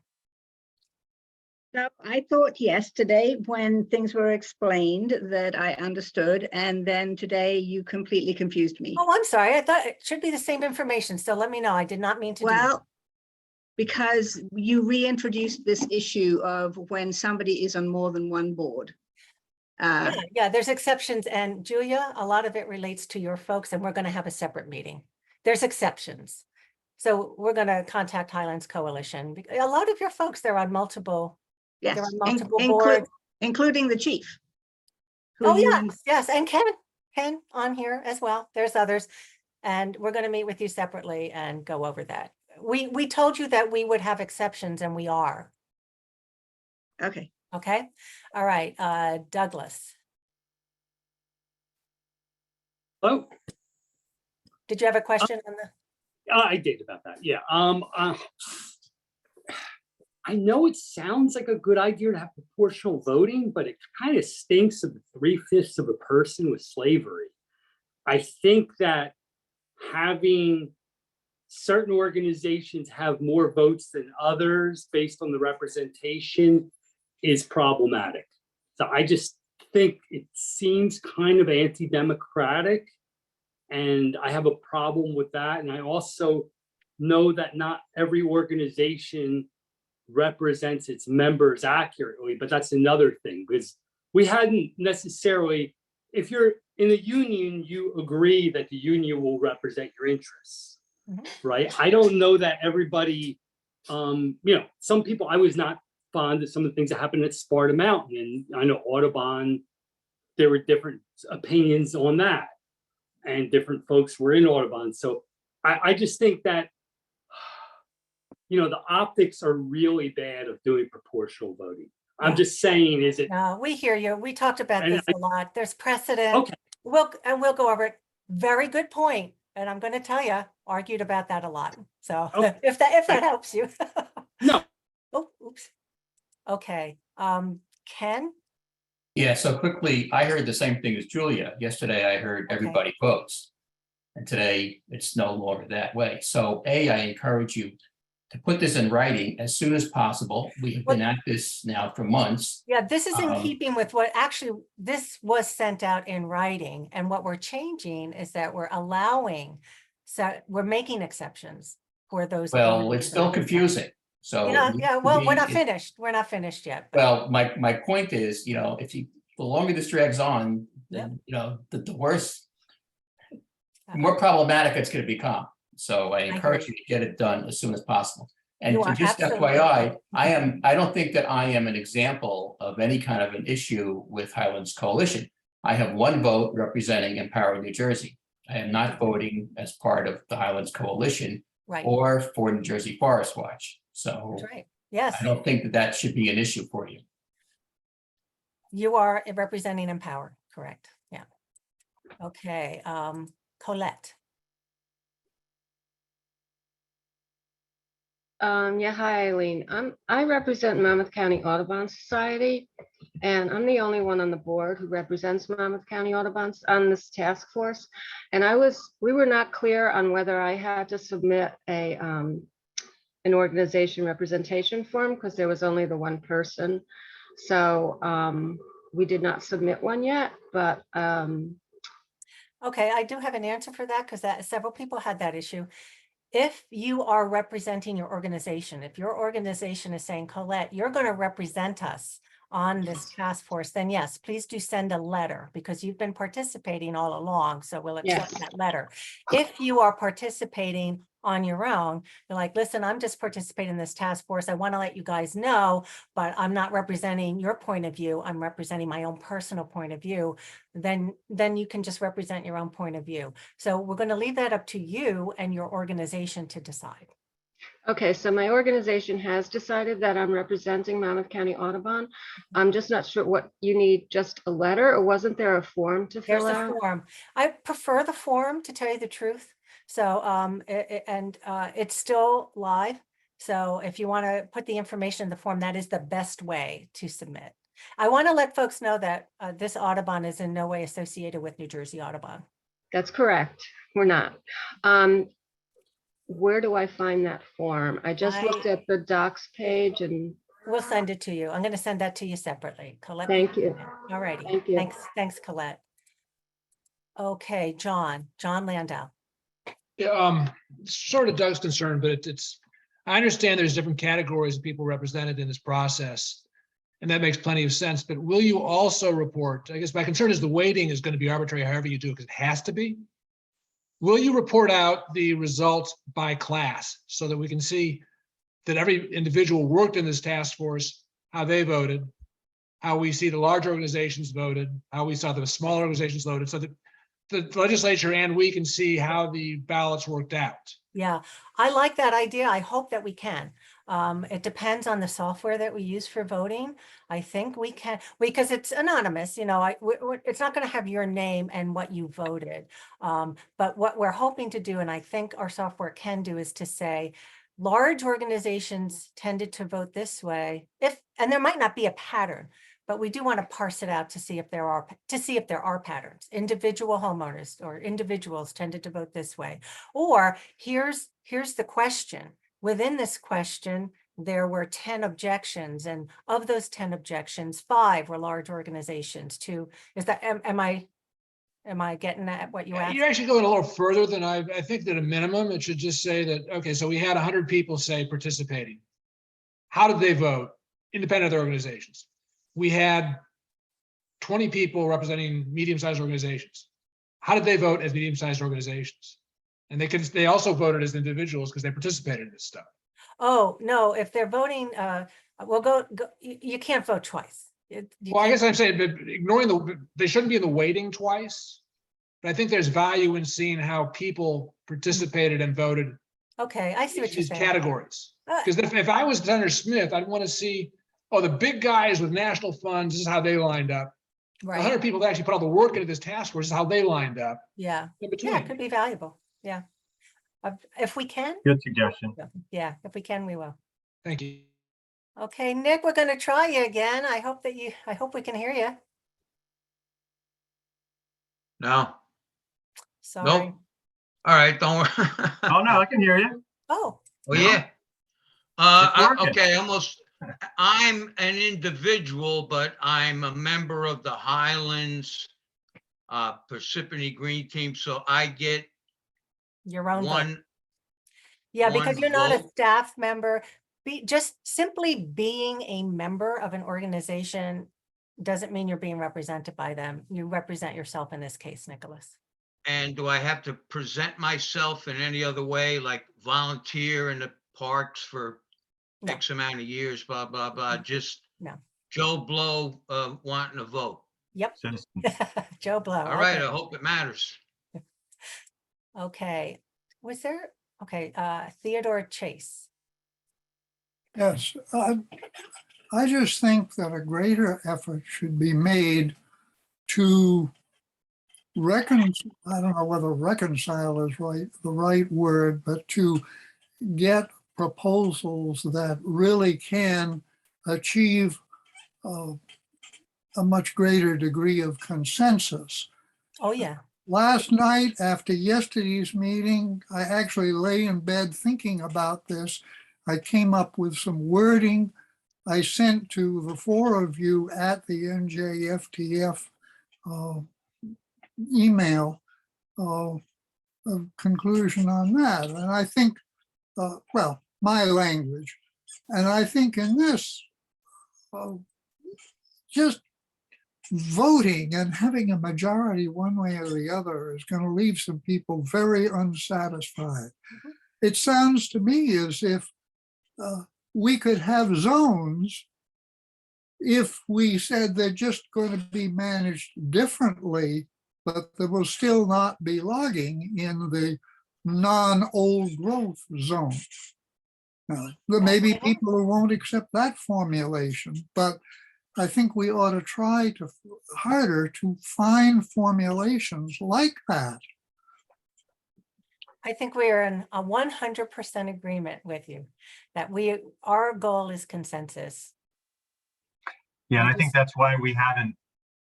So I thought yesterday when things were explained that I understood, and then today you completely confused me. Oh, I'm sorry. I thought it should be the same information. So let me know. I did not mean to do that. Well, because you reintroduced this issue of when somebody is on more than one board. Yeah, there's exceptions. And Julia, a lot of it relates to your folks, and we're going to have a separate meeting. There's exceptions. So we're going to contact Highlands Coalition. A lot of your folks, they're on multiple. Yes, There are multiple boards, including the chief. Oh, yes, and Ken on here as well. There's others, and we're going to meet with you separately and go over that. We told you that we would have exceptions, and we are. Okay. Okay. All right. Douglas. Oh. Did you have a question on the? I did about that. Yeah. I know it sounds like a good idea to have proportional voting, but it kind of stinks of the 3/5 of a person with slavery. I think that having certain organizations have more votes than others based on the representation is problematic. So I just think it seems kind of anti-democratic, and I have a problem with that. And I also know that not every organization represents its members accurately, but that's another thing, because we hadn't necessarily, if you're in a union, you agree that the union will represent your interests, right? I don't know that everybody Some people, I was not fond of some of the things that happened at Sparta Mountain, and I know Audubon, there were different opinions on that, and different folks were in Audubon. So I just think that, the optics are really bad of doing proportional voting. I'm just saying, is it? No, we hear you. We talked about And this a lot. There's precedent. Okay. We'll go over it. Very good point. And I'm going to tell you, argued about that a lot. So Okay. if that helps you. No. Oh, oops. Okay. Ken? Yeah, so quickly, I heard the same thing as Julia. Yesterday, I heard everybody votes. And today, it's no longer that way. So I encourage you to put this in writing as soon as possible. We have been at this now for months. Yeah, this is in keeping with what actually this was sent out in writing. And what we're changing is that we're allowing, so we're making exceptions for those. Well, it's still confusing. So yeah, well, we're not finished. We're not finished yet. Well, my point is, the longer this drags on, then, the worse, the more problematic it's going to become. So I encourage you to get it done as soon as possible. And just FYI, I don't think that I am an example of any kind of an issue with Highlands Coalition. I have one vote representing Empower New Jersey. I am not voting as part of the Highlands Coalition or for New Jersey Forest Watch. So that's right. Yes. I don't think that should be an issue for you. You are representing Empower, correct? Yeah. Okay. Colette. Yeah, hi, Eileen. I represent Monmouth County Audubon Society, and I'm the only one on the board who represents Monmouth County Audubon on this task force. And we were not clear on whether I had to submit an organization representation form because there was only the one person. So we did not submit one yet, but okay, I do have an answer for that because several people had that issue. If you are representing your organization, if your organization is saying, Colette, you're going to represent us on this task force, then yes, please do send a letter because you've been participating all along. So we'll accept that letter. If you are participating on your own, you're like, listen, I'm just participating in this task force. I want to let you guys know, but I'm not representing your point of view. I'm representing my own personal point of view. Then you can just represent your own point of view. So we're going to leave that up to you and your organization to decide. okay, so my organization has decided that I'm representing Monmouth County Audubon. I'm just not sure what you need, just a letter, or wasn't there a form to fill out? There's a form. I prefer the form, to tell you the truth. So it's still live. So if you want to put the information in the form, that is the best way to submit. I want to let folks know that this Audubon is in no way associated with New Jersey Audubon. That's correct. We're not. Where do I find that form? I just looked at the docs page and we'll send it to you. I'm going to send that to you separately. Colette. Thank you. All righty. Thank you. Thanks, Colette. Okay, John Landau. Yeah, sort of Doug's concern, but I understand there's different categories of people represented in this process, and that makes plenty of sense. But will you also report? I guess my concern is the weighting is going to be arbitrary, however you do it, because it has to be. Will you report out the results by class so that we can see that every individual worked in this task force, how they voted, how we see the large organizations voted, how we saw the small organizations voted, so that the legislature and we can see how the ballots worked out? Yeah, I like that idea. I hope that we can. It depends on the software that we use for voting. I think we can, because it's anonymous, it's not going to have your name and what you voted. But what we're hoping to do, and I think our software can do, is to say, large organizations tended to vote this way, and there might not be a pattern, but we do want to parse it out to see if there are patterns. Individual homeowners or individuals tended to vote this way. Or here's the question. Within this question, there were 10 objections, and of those 10 objections, 5 were large organizations. 2 is that am I getting at what you asked? You're actually going a little further than I think that a minimum it should just say that, okay, so we had 100 people say participating. How did they vote? Independent of their organizations. We had 20 people representing medium-sized organizations. How did they vote as medium-sized organizations? And they also voted as individuals because they participated in this stuff. Oh, no, if they're voting, we'll go, you can't vote twice. You Well, I can't- guess I'm saying, but ignoring they shouldn't be in the waiting twice. But I think there's value in seeing how people participated and voted Okay, I see in what you're these saying. categories. Uh, Because if I was Senator Smith, I'd want to see, oh, the big guys with national funds, this is how they lined up. The 100 Right, people that actually put all the work into this task force, this is how they lined up yeah, in yeah, between. it could be valuable, yeah. If we can, Good suggestion. yeah, if we can, we will. Thank you. Okay, Nick, we're gonna try you again. I hope we can hear you. No, Sorry. nope. All right, don't worry. Oh, no, I can hear you. Oh, Oh, yeah. It's working. Okay, I'm an individual, but I'm a member of the Highlands Parsippany Green Team, so I get your own vote. one. Yeah, because one you're not a vote. staff member. Just simply being a member of an organization doesn't mean you're being represented by them. You represent yourself in this case, Nicholas. And do I have to present myself in any other way, like volunteer in the parks for No. X amount of years, blah, blah, blah, just No. Joe Blow wanting to vote? Yep. Citizen. Joe Blow. All right, okay. I hope it matters. Okay. Was there, okay, Theodore Chase. Yes, I just think that a greater effort should be made to I don't know whether reconcile is the right word, but to get proposals that really can achieve a much greater degree of consensus. Oh, yeah. Last night, after yesterday's meeting, I actually lay in bed thinking about this. I came up with some wording I sent to the four of you at the NJFTF email, a conclusion on that. And I think, well, my language. And I think in this, just voting and having a majority one way or the other is going to leave some people very unsatisfied. It sounds to me as if we could have zones if we said they're just going to be managed differently, but there will still not be logging in the non-old growth zone. Now, there may be people who won't accept that formulation, but I think we ought to try harder to find formulations like that. I think we are in a 100% agreement with you that our goal is consensus. Yeah, and I think that's why we haven't,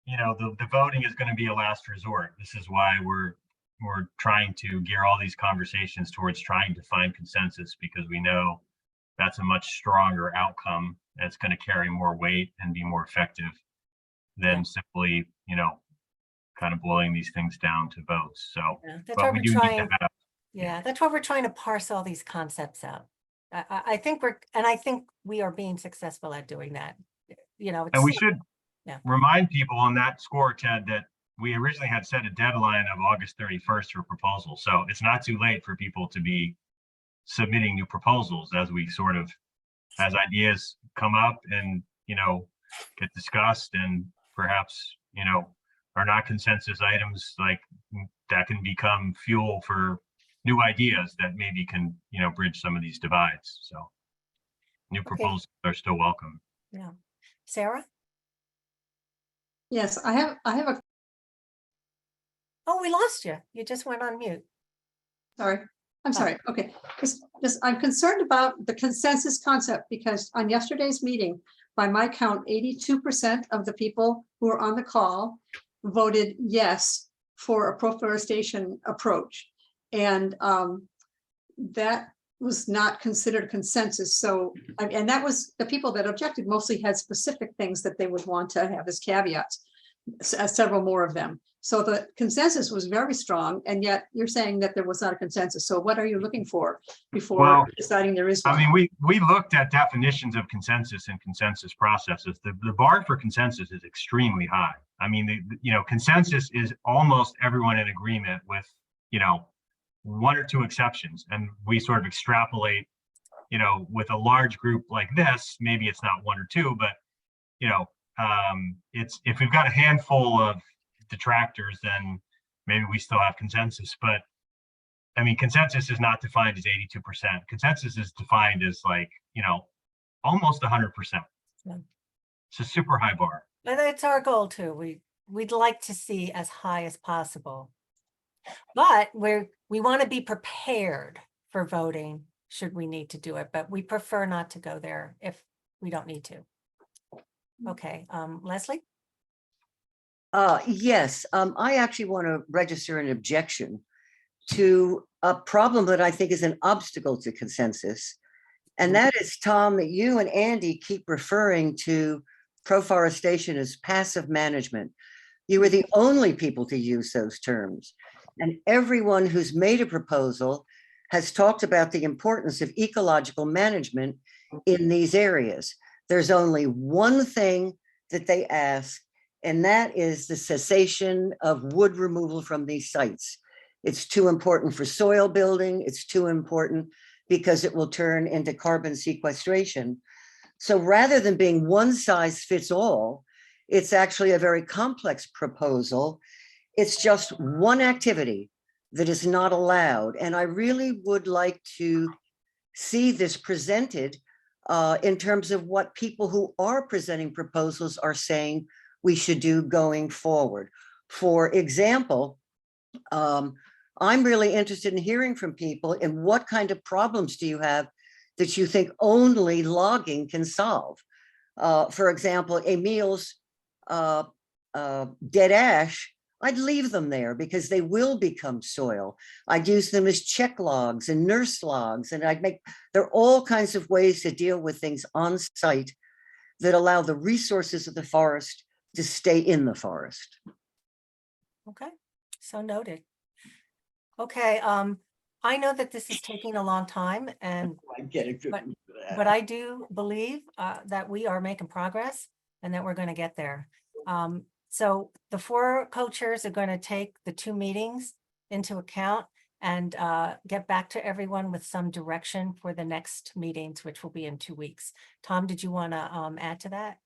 the voting is going to be a last resort. This is why we're trying to gear all these conversations towards trying to find consensus, because we know that's a much stronger outcome. That's going to carry more weight and be more effective than simply, kind of boiling these things down to votes. So, Yeah, that's but why we we're do need to trying. have. Yeah, that's why we're trying to parse all these concepts out. I think I think we are being successful at doing that. And we should yeah. remind people on that score, Ted, that we originally had set a deadline of August 31st for proposals. So it's not too late for people to be submitting new proposals as ideas come up and, get discussed, and perhaps, are not consensus items like that can become fuel for new ideas that maybe can, bridge some of these divides. So new proposals are still welcome. Yeah. Sarah? Yes, I have a, Oh, we lost you. You just went on mute. sorry, I'm sorry. Okay, just I'm concerned about the consensus concept because on yesterday's meeting, by my count, 82% of the people who were on the call voted yes for a pro-forestation approach. And that was not considered consensus. So, and that was the people that objected mostly had specific things that they would want to have as caveats, several more of them. So the consensus was very strong, and yet you're saying that there was not a consensus. So what are you looking for before deciding there is one? I mean, we looked at definitions of consensus and consensus processes. The bar for consensus is extremely high. I mean, consensus is almost everyone in agreement with, one or two exceptions, and we sort of extrapolate you know, with a large group like this, maybe it's not one or two, but, you know, it's, if we've got a handful of detractors, then maybe we still have consensus. But I mean, consensus is not defined as 82%. Consensus is defined as like, you know, almost 100%. Yeah. It's a super high bar. But it's our goal too. We'd like to see as high as possible. But we want to be prepared for voting should we need to do it, but we prefer not to go there if we don't need to. Okay, Leslie? Yes, I actually want to register an objection to a problem that I think is an obstacle to consensus. And that is, Tom, that you and Andy keep referring to proforestation as passive management. You were the only people to use those terms. And everyone who's made a proposal has talked about the importance of ecological management in these areas. There's only one thing that they ask, and that is the cessation of wood removal from these sites. It's too important for soil building. It's too important because it will turn into carbon sequestration. So rather than being one size fits all, it's actually a very complex proposal. It's just one activity that is not allowed. And I really would like to see this presented in terms of what people who are presenting proposals are saying we should do going forward. For example, I'm really interested in hearing from people in what kind of problems do you have that you think only logging can solve. For example, Emil's dead ash, I'd leave them there because they will become soil. I'd use them as check logs and nurse logs, and there are all kinds of ways to deal with things on site that allow the resources of the forest to stay in the forest. Okay, so noted. Okay, I know that this is taking a long time, and but I do believe that we are making progress and that we're going to get there. So the 4 co-chairs are going to take the 2 meetings into account and get back to everyone with some direction for the next meetings, which will be in 2 weeks. Tom, did you want to add to that?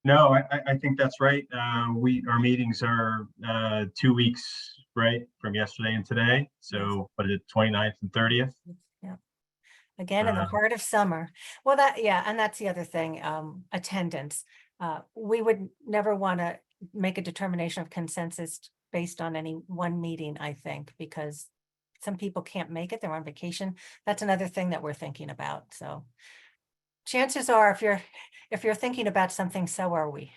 No, I think that's right. Our meetings are 2 weeks, right, from yesterday and today. So what is it, 29th and 30th? Yeah. Again, in the heart of summer. Well, and that's the other thing, attendance. We would never want to make a determination of consensus based on any one meeting, I think, because some people can't make it, they're on vacation. That's another thing that we're thinking about. So chances are, if you're thinking about something, so are we.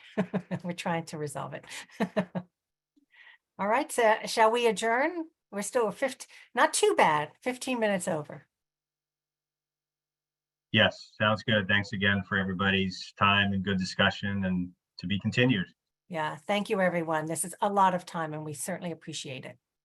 We're trying to resolve it. All right, so shall we adjourn? We're still 15, not too bad, 15 minutes over. Yes, sounds good. Thanks again for everybody's time and good discussion, and to be continued. Yeah, thank you, everyone. This is a lot of time and we certainly appreciate it.